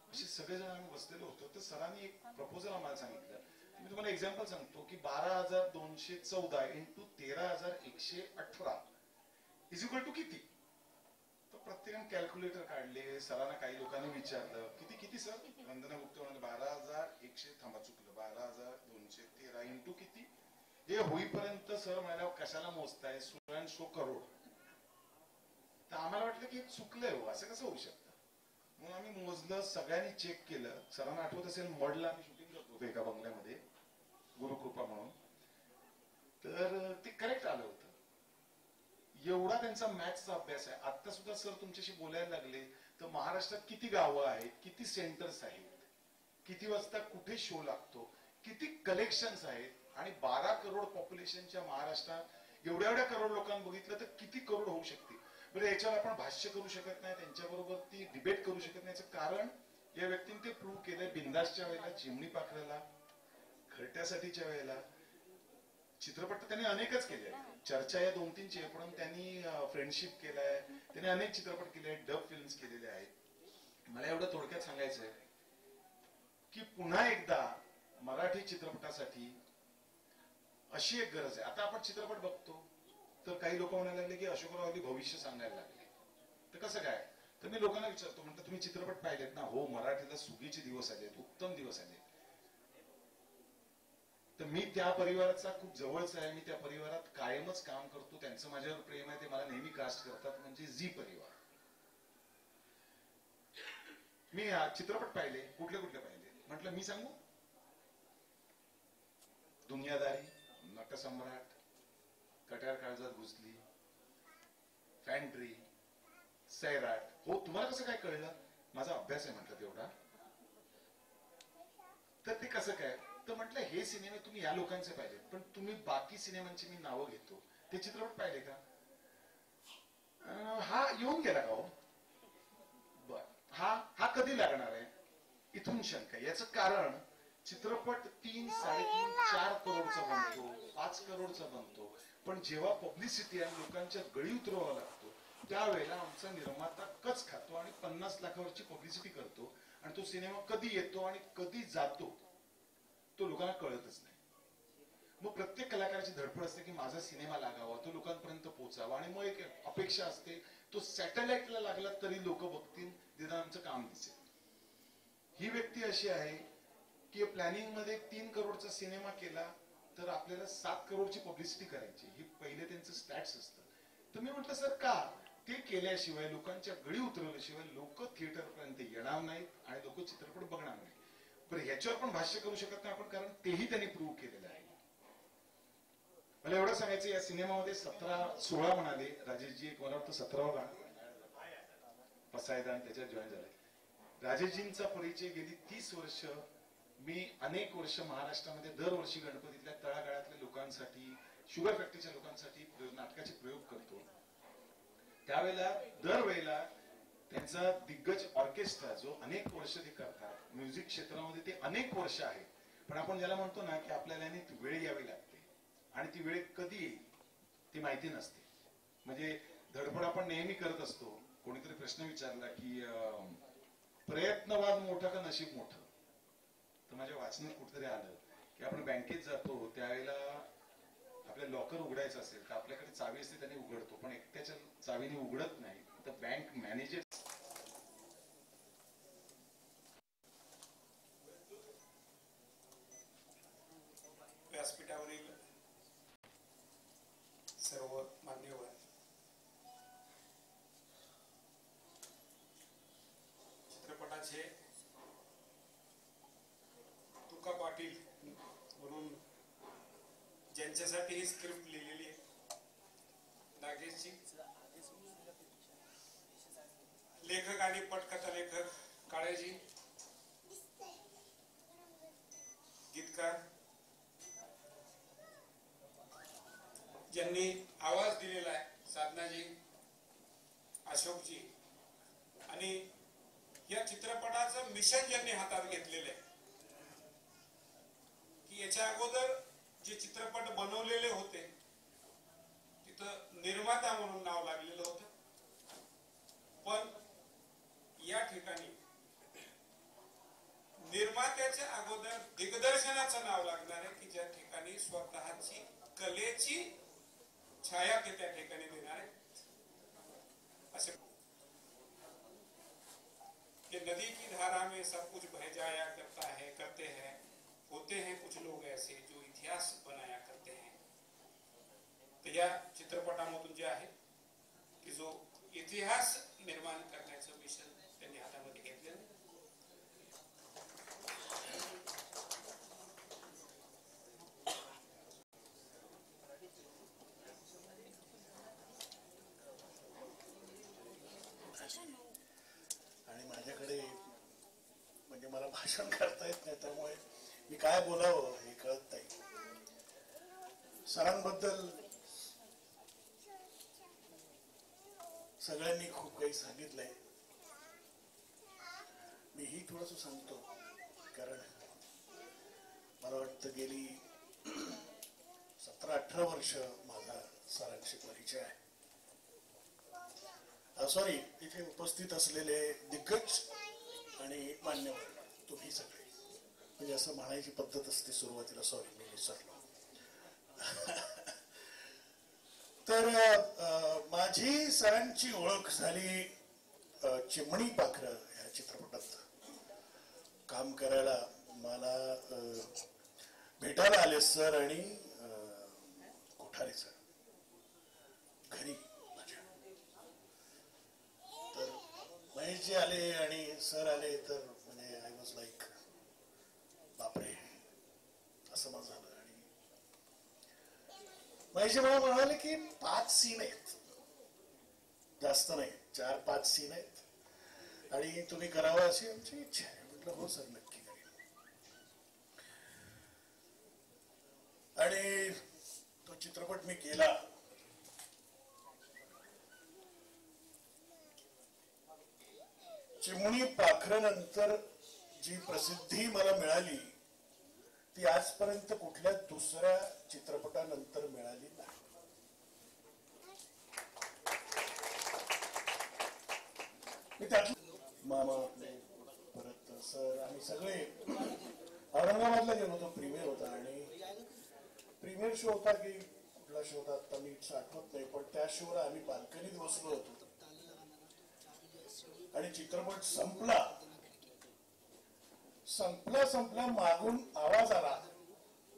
असे सगळेजण आम्ही बसलेलो होतो. तर सरांनी एक प्रपोजल आम्हाला सांगितलं. मी तुम्हाला एक्झाम्पल सांगतो की 12,214 इंटू 13,118 इज इक्वल टू किती? तर प्रत्येकाने कॅल्क्युलेटर काढले. सरांना काही लोकांनी विचारलं किती किती सर? वंदना गुप्ते म्हणाले 12,100 थांबा चुकलं 12,213 इंटू किती हे होईपर्यंत सर म्हणाल्या कशाला मोजताय 16 करोड. तर आम्हाला वाटलं की चुकलंय हो, असं कसं होऊ शकतं. मग आम्ही मोजलं, सगळ्यांनी चेक केलं. सरांना आठवत असेल मडला आम्ही शूटिंग करत होतो एका बंगल्यामध्ये, गुरुकृपा म्हणून. तर ते करेक्ट आलं होतं. एवढा त्यांचा मॅथ्सचा अभ्यास आहे. आता सुद्धा सर तुमच्याशी बोलायला लागले तर महाराष्ट्रात किती गावं आहेत, किती सेंटर्स आहेत, किती वाजता कुठे शो लागतो, किती कलेक्शन्स आहेत, आणि 12 करोड पॉप्युलेशनच्या महाराष्ट्रात एवढ्या करोड लोकांना बघितलं तर किती करोड होऊ शकते. बरं, याच्यावर आपण भाष्य करू शकत नाही, त्यांच्याबरोबर ती डिबेट करू शकत नाही. कारण या व्यक्तीने ते प्रूव्ह केलंय. बिंदासच्या वेळेला, चिमणी पाखराला, घरट्यासाठीच्या वेळेला चित्रपट तर त्यांनी अनेकच केले. चर्चा या 2-3 पण त्यांनी फ्रेंडशिप केलाय, त्यांनी अनेक चित्रपट केले, डब फिल्म्स केलेले आहेत. मला एवढं थोडक्यात सांगायचंय की पुन्हा एकदा मराठी चित्रपटासाठी अशी एक गरज आहे. आता आपण चित्रपट बघतो तर काही लोक म्हणायला लागले की अशोकराव भविष्य सांगायला लागले. तर कसं काय? तर मी लोकांना विचारतो, म्हणतो तुम्ही चित्रपट पाहिलेत ना? हो, मराठीला सुगीचे दिवस आलेत, उत्तम दिवस आले. तर मी त्या परिवाराचा खूप जवळचा आहे. मी त्या परिवारात कायमच काम करतो. त्यांचं माझ्यावर प्रेम आहे. ते मला नेहमी कास्ट करतात, म्हणजे झी परिवार. मी चित्रपट पाहिले. कुठले कुठले पाहिले म्हटलं मी सांगू? दुनियादारी, नटसम्राट, कट्यार काळजात घुसली, फॅन्ट्री, सैराट. हो, तुम्हाला कसं काय कळलं? माझा अभ्यास आहे म्हटलं तेवढा. तर ते कसं काय? तर म्हटलं हे सिनेमे तुम्ही या लोकांचे पाहिजेत, पण तुम्ही बाकी सिनेमांची मी नावं घेतो, ते चित्रपट पाहिले का? हा येऊन गेला का हो? बर, हा कधी लागणार आहे? इथून शंका. याचं कारण चित्रपट 3, 3.5, 4 करोडचा बनतो, 5 करोडचा बनतो, पण जेव्हा पब्लिसिटी आणि लोकांच्या गळी उतरवावा लागतो त्यावेळेला आमचा निर्माता कच खातो आणि 50 लाखावरची पब्लिसिटी करतो. आणि तो सिनेमा कधी येतो आणि कधी जातो तो लोकांना कळतच नाही. मग प्रत्येक कलाकाराची धडपड असते की माझा सिनेमा लागावा, तो लोकांपर्यंत पोहोचावा. आणि मग एक अपेक्षा असते तो सॅटेलाइटला लागला तरी लोक बघतील, निदान आमचं काम दिसेल. ही व्यक्ती अशी आहे की प्लॅनिंग मध्ये 3 करोडचा सिनेमा केला तर आपल्याला 7 करोडची पब्लिसिटी करायची. ही पहिले त्यांचं स्टॅट्स असतं. तर मी म्हटलं सर का? ते केल्याशिवाय, लोकांच्या गळी उतरवल्याशिवाय लोक थिएटर पर्यंत येणार नाहीत आणि लोक चित्रपट बघणार नाहीत. पण ह्याच्यावर पण भाष्य करू शकत नाही आपण, कारण तेही त्यांनी प्रूव्ह केलेलं आहे. मला एवढं सांगायचं, या सिनेमामध्ये 17-16 म्हणाले राजेशजी, एक मला वाटतं 17वं गाणं पसायदान त्याच्यात जॉईन झालंय. राजेशजींचा परिचय गेली 30 वर्ष. मी अनेक वर्ष महाराष्ट्रामध्ये दरवर्षी गणपतीतल्या तळागाळातल्या लोकांसाठी, शुगर फॅक्टरीच्या लोकांसाठी नाटकाचे प्रयोग करतो. त्यावेळेला दरवेळेला त्यांचा दिग्गज ऑर्केस्ट्रा जो अनेक वर्ष ते करतात, म्युझिक क्षेत्रामध्ये ते अनेक वर्ष आहे, पण आपण ज्याला म्हणतो ना की आपल्याला वेळ यावी लागते आणि ती वेळ कधी येईल ती माहिती नसते. म्हणजे धडपड आपण नेहमी करत असतो. कोणीतरी प्रश्न विचारला की प्रयत्नवाद मोठा का नशीब मोठं. तर माझ्या वाचनात कुठेतरी आलं की आपण बँकेत जातो त्यावेळेला आपल्या लॉकर उघडायचं असेल तर आपल्याकडे चावी असते त्याने उघडतो, पण एकट्याच्या चावीने उघडत नाही. तर बँक मॅनेजर व्यासपीठावरील सर्व मान्यवर, चित्रपटाचे तुका पाटील म्हणून ज्यांच्यासाठी ही स्क्रिप्ट लिहिलेली आहे, नागेशजी, लेखक आणि पटकथा लेखक काळेजी, गीतकार ज्यांनी आवाज दिलेला आहे, साधनाजी, अशोकजी, आणि या चित्रपटाचं मिशन ज्यांनी हातात घेतलेलं आहे की याच्या अगोदर जे चित्रपट बनवलेले होते तिथं निर्माता म्हणून नाव लागलेलं होतं, पण या ठिकाणी निर्मात्याच्या अगोदर दिग्दर्शनाचं नाव लागणार आहे की ज्या ठिकाणी स्वतःची कलेची छाया ते त्या ठिकाणी देणार आहे. असे कि नदी की धारा में सब कुछ बह जाया करता है, करते हैं, होते हैं कुछ लोग ऐसे जो इतिहास बनाया करते हैं. तर या चित्रपटामधून जे आहे की जो इतिहास निर्माण करण्याचं मिशन त्यांनी हातामध्ये घेतलेलं. आणि माझ्याकडे म्हणजे मला भाषण करता येत नाही, त्यामुळे मी काय बोलावं हे कळत नाही. सरांबद्दल सगळ्यांनी खूप काही सांगितलंय. मीही थोडस सांगतो, कारण मला वाटतं गेली 17-18 वर्ष माझा सरांशी परिचय आहे. सॉरी, इथे उपस्थित असलेले दिग्गज आणि मान्यवर तुम्ही सगळे, म्हणजे असं म्हणायची पद्धत असते सुरुवातीला, सॉरी मी विसरलो. तर माझी सरांची ओळख झाली चिमणी पाखरं ह्या चित्रपटात काम करायला. मला भेटायला आले सर आणि कोठारे सर घरी माझ्या. तर महेशजी आले आणि सर आले, तर म्हणजे आय वॉज लाईक बापरे असं माझं झालं. आणि महेशजी मला म्हणाले की 5 सीन आहेत, जास्त नाही, 4-5 सीन आहेत आणि तुम्ही करावं अशी आमची इच्छा आहे. म्हटलं हो सर, नक्की करेन. आणि तो चित्रपट मी केला. चिमणी पाखरानंतर जी प्रसिद्धी मला मिळाली ती आजपर्यंत कुठल्या दुसऱ्या चित्रपटानंतर मिळाली नाही. मी त्यातलं मामा, परत सर, आम्ही सगळे औरंगाबादला गेलो होतो. प्रीमियर होता आणि प्रीमियर शो होता की कुठला शो होता आता मी आठवत नाही, पण त्या शोला आम्ही बाल्कनीत बसलो होतो आणि चित्रपट संपला मागून आवाज आला,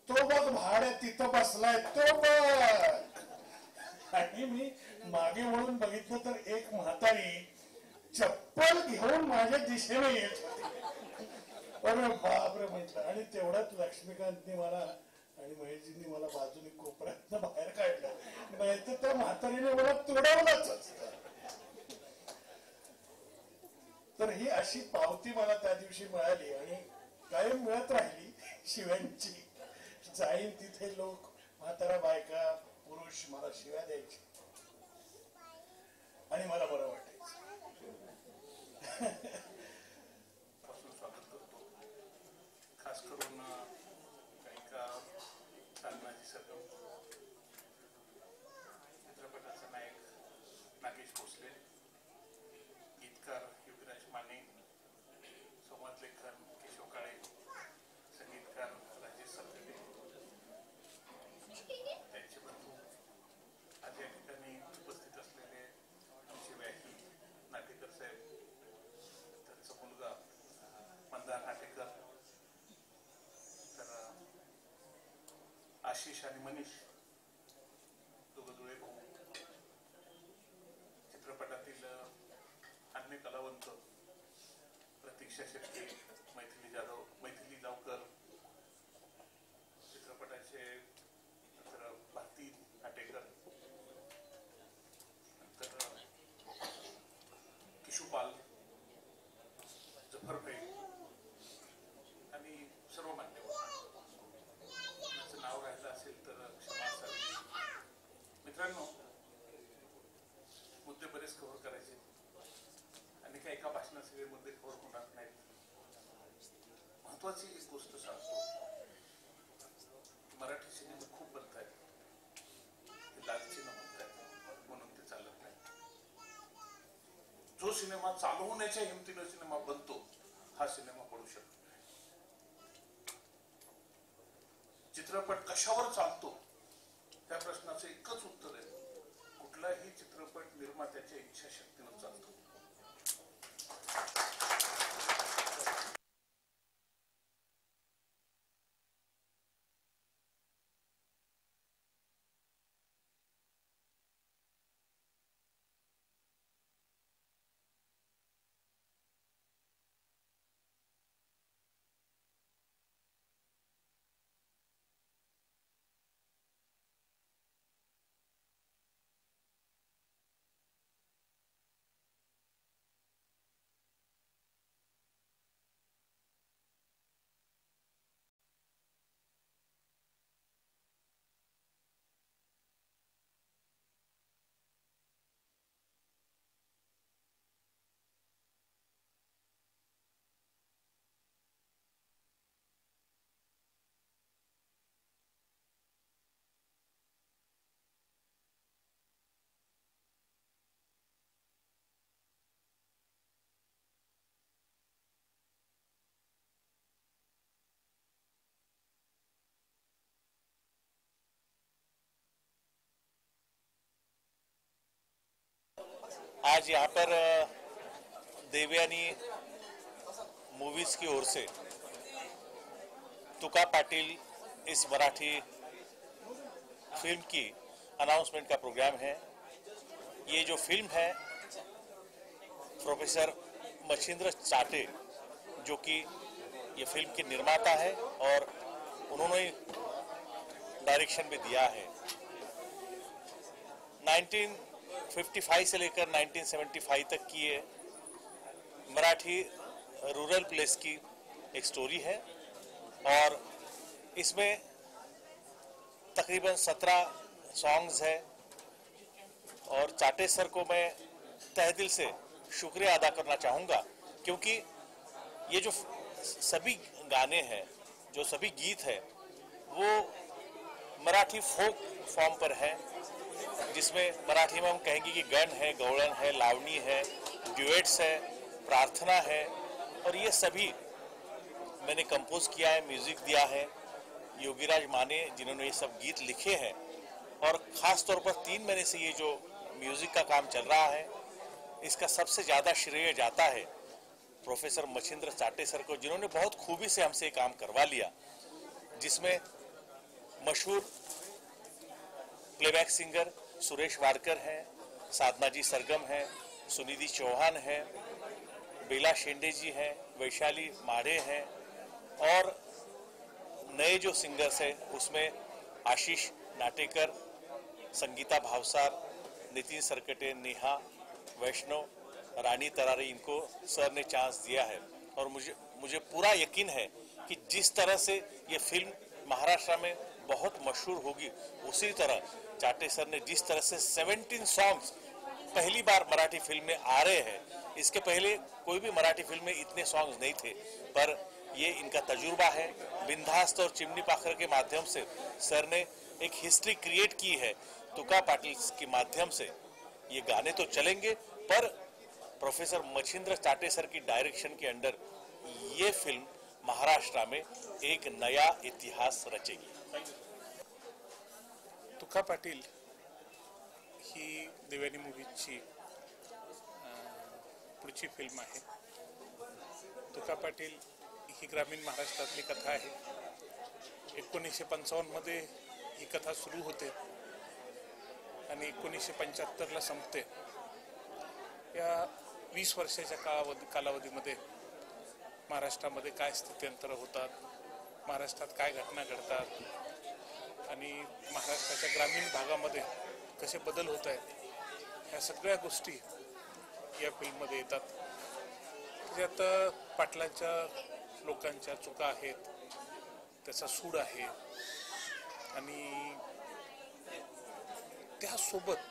तो बघ भाड्या तिथं बसलाय, तो बघ. आणि मी मागे वळून बघितलं तर एक म्हातारी चप्पल घेऊन माझ्या दिशेने येत होती. अरे बापरे म्हटलं. आणि तेवढ्यात लक्ष्मीकांतनी मला आणि महेशजींनी मला बाजूने कोपऱ्यातनं बाहेर काढलं, नाही तर त्या म्हातारीने मला तोडवलंच असतं. तर ही अशी पावती मला त्या दिवशी मिळाली आणि कायम मिळत राहिली शिव्यांची. जाईन तिथे लोक, म्हातारा बायका, पुरुष मला शिव्या द्यायचे आणि मला बरं वाटायचं. पासून स्वागत करतो. खास करून गायिका साधनाजी सरगम, भोसले, गीतकार योगीराज माने, संवाद लेखन केशव काळे, संगीतकार राजेश सरकटे, त्यांचे बंधू आज या ठिकाणी उपस्थित असलेले आमचे व्याही नाटेकर साहेब, त्यांचा मुलगा मंदार नाटेकर, तर आशिष आणि मनीष दोघं जुळे भाऊ, चित्रपटातील अन्य कलावंत प्रतीक्षा शेट्टी, मैथिली जाधव, मैथिली जावकर, चित्रपटाचे नंतर भारती नाटेकर, नंतर किशुपाल, जफरभाई आणि सर्व मान्यवर. त्यांचं नाव राहिलं असेल तर क्षमा असावी. मित्रांनो, मुद्दे बरेच कव्हर करायचे आणि काही एका भाषणात सगळे मुद्दे कव्हर होणार नाहीत. महत्वाची एक गोष्ट सांगतो, मराठी सिनेमे खूप बनत आहेत, ते लालचीनं बनतायत म्हणून ते चालत नाही. जो सिनेमा चालवण्याच्या हिमतीनं सिनेमा बनतो हा सिनेमा पडू शकतो नाही. चित्रपट कशावर चालतो त्या प्रश्नाचं एकच उत्तर आहे, कुठलाही चित्रपट निर्मात्याच्या इच्छाशक्तीवर चालतो. आज यहाँ पर देवयानी मूवीज की ओर से तुका पाटिल इस मराठी फिल्म की अनाउंसमेंट का प्रोग्राम है. ये जो फिल्म है प्रोफेसर मच्छिंद्र चाटे जो कि ये फिल्म के निर्माता है और उन्होंने डायरेक्शन भी दिया है. 1955 से लेकर 1975 तक की ये मराठी रूरल प्लेस की एक स्टोरी है और इसमें तकरीबन 17 सॉन्ग्स है. और चाटे सर को मैं तहे दिल से शुक्रिया अदा करना चाहूँगा क्योंकि ये जो सभी गाने हैं, जो सभी गीत है, वो मराठी फोक फॉर्म पर है, जिसमें मराठी में हम कहेंगे कि गण है, गौड़न है, लावनी है, ड्यूएट्स है, प्रार्थना है और ये सभी मैंने कंपोज किया है, म्यूजिक दिया है योगीराज माने जिन्होंने ये सब गीत लिखे हैं. और ख़ास तौर पर 3 महीने से ये जो म्यूजिक का काम चल रहा है इसका सबसे ज़्यादा श्रेय जाता है प्रोफेसर मच्छिंद्र चाटे सर को, जिन्होंने बहुत खूबी से हमसे ये काम करवा लिया, जिसमें मशहूर प्लेबैक सिंगर सुरेश वाडकर हैं, साधना जी सरगम हैं, सुनिधि चौहान हैं, बेला शेंडे जी हैं, वैशाली माढ़े हैं और नए जो सिंगर्स हैं उसमें आशीष नाटेकर, संगीता भावसार, नितिन सरकटे, नेहा वैष्णव, रानी तरारी, इनको सर ने चांस दिया है. और मुझे पूरा यकीन है कि जिस तरह से ये फिल्म महाराष्ट्र में बहुत मशहूर होगी, उसी तरह चाटे सर ने जिस तरह से 17 सॉन्ग्स पहली बार मराठी फिल्म में आ रहे हैं, इसके पहले कोई भी मराठी फिल्म में इतने सॉन्ग्स नहीं थे, पर ये इनका तजुर्बा है. बिंदास्त और चिमनी पाखर के माध्यम से सर ने एक हिस्ट्री क्रिएट की है तुका पाटिल के माध्यम से. ये गाने तो चलेंगे, पर प्रोफेसर मच्छिंद्र चाटे सर की डायरेक्शन के अंडर ये फिल्म महाराष्ट्र में एक नया इतिहास रचेगी. तुका पाटील ही देवयानी मूवीजची पुढची फिल्म आहे. तुका पाटील ही ग्रामीण महाराष्ट्रातली कथा आहे. 1955 मध्ये ही कथा सुरू होते आणि 1975ला संपते. या 20 वर्षाच्या कालावधीमध्ये महाराष्ट्रामध्ये काय स्थित्यंतर होतात, महाराष्ट्रात काय घटना घडतात आणि महाराष्ट्राच्या ग्रामीण भागामध्ये कसे बदल होत आहेत, या सगळ्या गोष्टी या फिल्ममध्ये येतात. त्याच्यात पाटलांच्या लोकांच्या चुका आहेत, त्याचा सूड आहे आणि त्यासोबत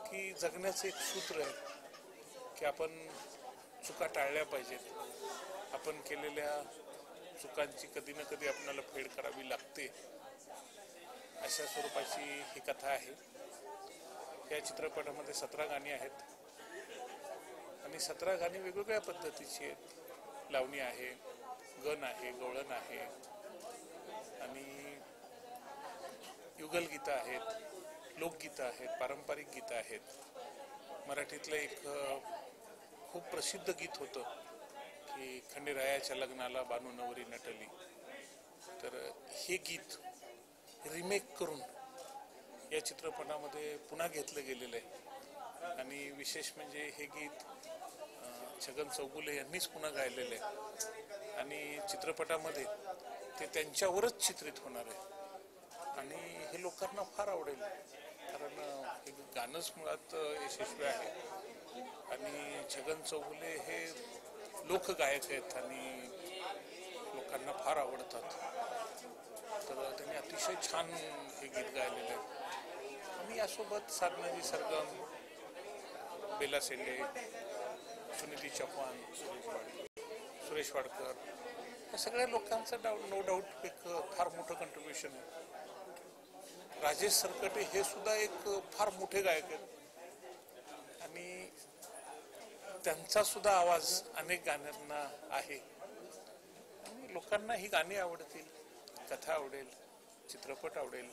की जगण्याचं एक सूत्र आहे की आपण चुका टाळल्या पाहिजेत. आपण केलेल्या चुकांची कधी ना कधी आपल्याला फेड करावी लागते, अशा स्वरूपाची ही कथा आहे. या चित्रपटामध्ये 17 गाणी आहेत आणि 17 गाणी वेगवेगळ्या पद्धतीची आहेत. लावणी आहे, गण आहे, गवळण आहे आणि युगलगीतं आहेत, लोकगीतं आहेत, पारंपरिक गीतं आहेत. मराठीतलं एक खूप प्रसिद्ध गीत होतं की खंडेरायाच्या लग्नाला बानू नवरी नटली. तर हे गीत रिमेक करून या चित्रपटामध्ये पुन्हा घेतलं गेलेलं आहे आणि विशेष म्हणजे हे गीत छगन चौगुले यांनीच पुन्हा गायलेलं आहे आणि चित्रपटामध्ये ते त्यांच्यावरच चित्रित होणार आहे आणि हे लोकांना फार आवडेल, कारण हे गाणंच मुळात यशस्वी आहे आणि छगन चौगुले हे लोकगायक आहेत आणि लोकांना फार आवडतात. तर त्यांनी अतिशय छान हे गीत गायलेलं आहे आणि यासोबत साधनाजी सरगम, बेला शेंडे, सुनीती चौहान, सुरेश वाडकर या सगळ्या लोकांचं नो डाऊट एक फार मोठं कंट्रीब्युशन आहे. राजेश सरकटे हे सुद्धा एक फार मोठे गायक आहेत आणि त्यांचा सुद्धा आवाज अनेक गाण्यांना आहे आणि लोकांना ही गाणी आवडतील, कथा आवडेल, चित्रपट आवडेल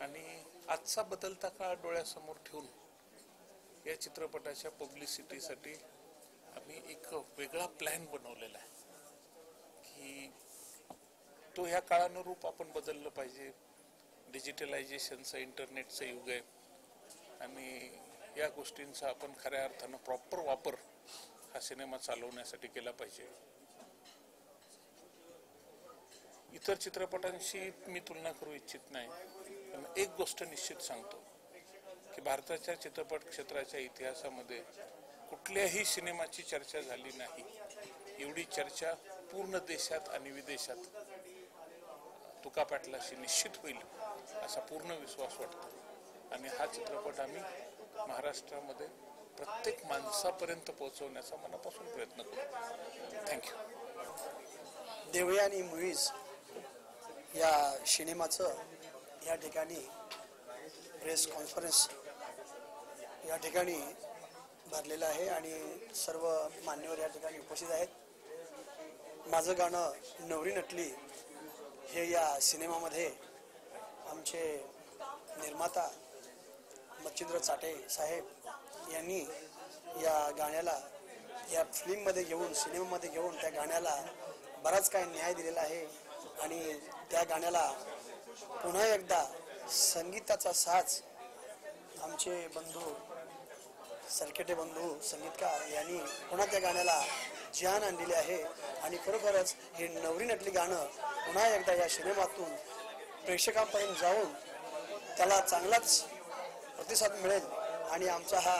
आणि आजचा बदलता काळ डोळ्यासमोर ठेवून या चित्रपटाच्या पब्लिसिटीसाठी आम्ही एक वेगळा प्लॅन बनवलेला आहे की तो ह्या काळानुरूप आपण बदललं पाहिजे. डिजिटलायझेशनचं, इंटरनेटचं युग आहे आणि या गोष्टींचा आपण खऱ्या अर्थानं प्रॉपर वापर हा सिनेमा चालवण्यासाठी केला पाहिजे. इतर चित्रपटांशी मी तुलना करू इच्छित नाही, पण एक गोष्ट निश्चित सांगतो की भारताच्या चित्रपट क्षेत्राच्या इतिहासामध्ये कुठल्याही सिनेमाची चर्चा झाली नाही एवढी चर्चा पूर्ण देशात आणि विदेशात तुका पाटलाशी निश्चित होईल असा पूर्ण विश्वास वाटतो आणि हा चित्रपट आम्ही महाराष्ट्रामध्ये प्रत्येक माणसापर्यंत पोहोचवण्याचा मनापासून प्रयत्न करू. थँक्यू. देवयानी मूवीज या सिनेमाचं या ठिकाणी प्रेस कॉन्फरन्स या ठिकाणी भरलेलं आहे आणि सर्व मान्यवर या ठिकाणी उपस्थित आहेत. माझं गाणं नवरी नटली हे या सिनेमामध्ये आमचे निर्माता मच्छिंद्र चाटे साहेब यांनी या गाण्याला या फिल्ममध्ये घेऊन, सिनेमामध्ये घेऊन त्या गाण्याला बराच काही न्याय दिलेला आहे आणि त्या गाण्याला पुन्हा एकदा संगीताचा साज आमचे बंधू सरकेटे बंधू संगीतकार यांनी पुन्हा त्या गाण्याला जान आणलेली आहे आणि खरोखरच हे नवरी नटली गाणं पुन्हा एकदा या सिनेमातून प्रेक्षकांपर्यंत जाऊन त्याला चांगलाच प्रतिसाद मिळेल आणि आमचा हा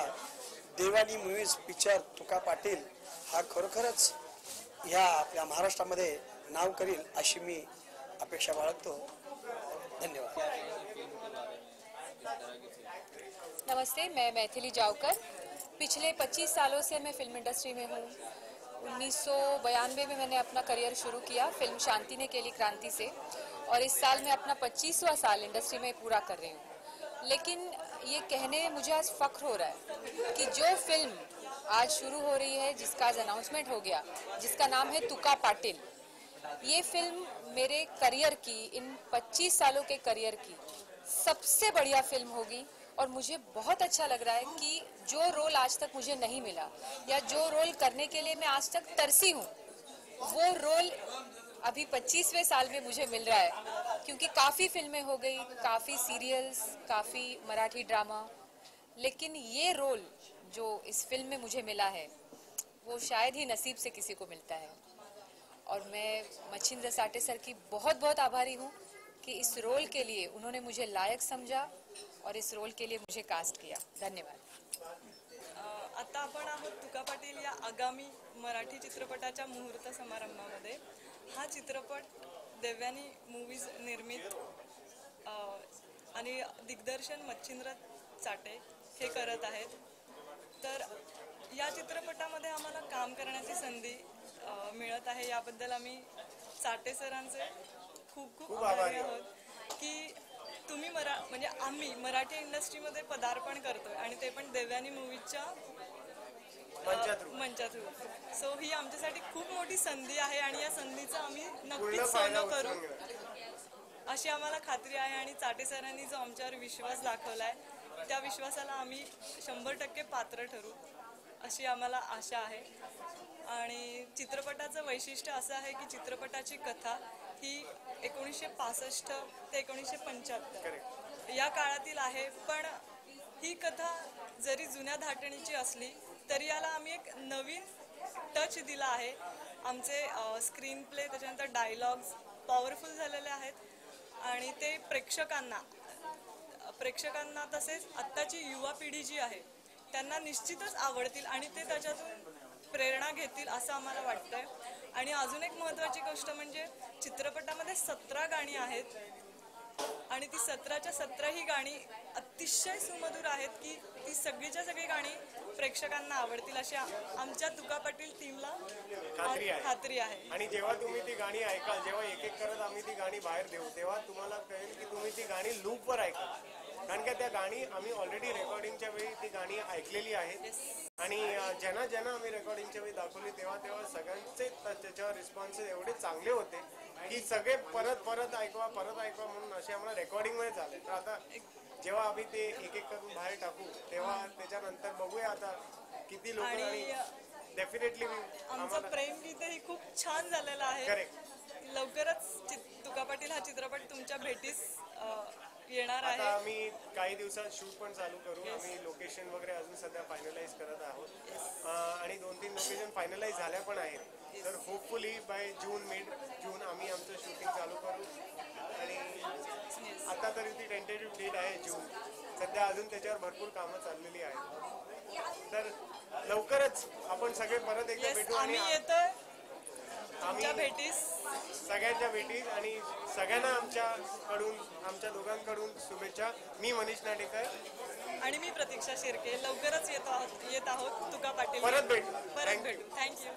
देवानी मूवीज पिक्चर तुका पाटील हा खरोखरच या आपल्या महाराष्ट्रामध्ये नाव करील अशी मी अपेक्षा बाळगतो. धन्यवाद. नमस्ते, मैं मैथिली जावकर. पिछले 25 सालों से मैं फिल्म इंडस्ट्री में हूँ. 1992 में मैंने अपना करियर शुरू किया फिल्म शांति ने केली क्रांति से और इस साल मैं अपना 25वां साल इंडस्ट्री में पूरा कर रही हूँ. लेकिन ये कहने में मुझे आज फख्र हो रहा है कि जो फिल्म आज शुरू हो रही है, जिसका आज अनाउंसमेंट हो गया, जिसका नाम है तुका पाटिल, ये फिल्म मेरे करियर की, इन 25 सालों के करियर की सबसे बढ़िया फिल्म होगी। और मुझे बहुत अच्छा लग रहा है कि जो रोल आज तक मुझे नहीं मिला या जो रोल करने के लिए मैं आज तक तरसी हूँ, वो रोल अभी 25वें साल में मुझे मिल रहा है। क्योंकि काफ़ी फिल्में हो गई, काफ़ी सीरियल्स, काफ़ी मराठी ड्रामा, लेकिन ये रोल जो इस फिल्म में मुझे मिला है वो शायद ही नसीब से किसी को मिलता है। और मैं मच्छिंद्र साठे सर की बहुत बहुत आभारी हूँ कि इस रोल के लिए उन्होंने मुझे लायक समझा और इस रोल के लिए मुझे कास्ट किया। धन्यवाद। आता आपण आहोत तुका पाटील या आगामी मराठी चित्रपटाच्या मुहूर्त समारंभामध्ये। हा चित्रपट देव्यानी मूवीज निर्मित आणि दिग्दर्शन मच्छिंद्र साठे हे करत आहेत। तर या चित्रपटामध्ये आम्हाला काम करण्याची संधी मिळत आहे, याबद्दल आम्ही साठे सरांचे खूप खूप आभारी आहोत की तुम्ही म्हणजे आम्ही मराठी इंडस्ट्रीमध्ये पदार्पण करतोय आणि ते पण देव्यानी मूवीजच्या मंचात। सो ही आमच्यासाठी खूप मोठी संधी आहे आणि या संधीचा आम्ही नक्कीच सोनं करू अशी आम्हाला खात्री आहे। आणि चाटे सरांनी जो आमच्यावर विश्वास दाखवलाय त्या विश्वासाला आम्ही 100% पात्र ठरू अशी आम्हाला आशा आहे। आणि चित्रपटाचं वैशिष्ट्य असं आहे की चित्रपटाची कथा ही 1965 ते 1975 या काळातील आहे, पण ही कथा जरी जुन्या धाटणीची असली तरी याला आम्ही एक नवीन टच दिला आहे। आमचे स्क्रीन प्ले त्याच्यानंतर डायलॉग्स पॉवरफुल झालेले आहेत आणि ते प्रेक्षकांना तसेच आत्ताची युवा पिढी जी आहे त्यांना निश्चितच आवडतील आणि ते त्याच्यातून प्रेरणा घेतील असं आम्हाला वाटतंय। आणि अजून एक महत्त्वाची गोष्ट म्हणजे चित्रपटामध्ये 17 गाणी आहेत आणि ती 17च्या 17 ही गाणी अतिशय सुमधुर आहेत की ती सगळीच्या सगळी गाणी प्रेक्षकांना आवडतील अशी आमच्या तुका पाटील टीमला खात्री आहे। आणि जेव्हा तुम्ही ती गाणी ऐकाल, जेव्हा एक एक करत आम्ही ती गाणी बाहेर देऊ, तेव्हा तुम्हाला कळेल की तुम्ही ती गाणी लूपवर ऐका, कारण का त्या गाणी आम्ही ऑलरेडी रेकॉर्डिंगच्या वेळी ती गाणी ऐकलेली आहेत आणि ज्यांना आम्ही रेकॉर्डिंगच्या वेळी दाखवली तेव्हा सगळ्यांचे त्याच्यावर रिस्पॉन्सेस एवढे चांगले होते की सगळे परत ऐकवा म्हणून असे आम्हाला रेकॉर्डिंगमध्ये झाले। तर आता जेव्हा आम्ही ते एक एक करून बाहेर टाकू तेव्हा त्याच्यानंतर बघूया आता किती लोक। आणि डेफिनेटली आमचं प्रेम गीतही खूप छान झालेलं आहे। लवकरच तुका पाटील हा चित्रपट तुमच्या भेटीस येणार आहे। आता आम्ही काही दिवसात शूट पण चालू करू। आम्ही लोकेशन वगैरे अजून सध्या फायनलाइज करत आहोत आणि 2-3 लोकेशन फायनलाइज झाल्या पण आहेत। तर होपफुली बाय मिड जून आम्ही आमचं शूटिंग चालू करू आणि आता तरी ती टेंटेटिव्ह डेट आहे जून। सध्या अजून त्याच्यावर भरपूर कामं चाललेली आहेत। तर लवकरच आपण सगळे परत एकदा भेटू आणि आम्ही भेटीस सगळ्यांच्या भेटीस आणि सगळ्यांना आमच्या दोघांकडून शुभेच्छा। मी मनीष नाटेकर आणि मी प्रतीक्षा शिर्के लवकरच येत आहोत तुका पाटील। परत भेटू। थँक्यू।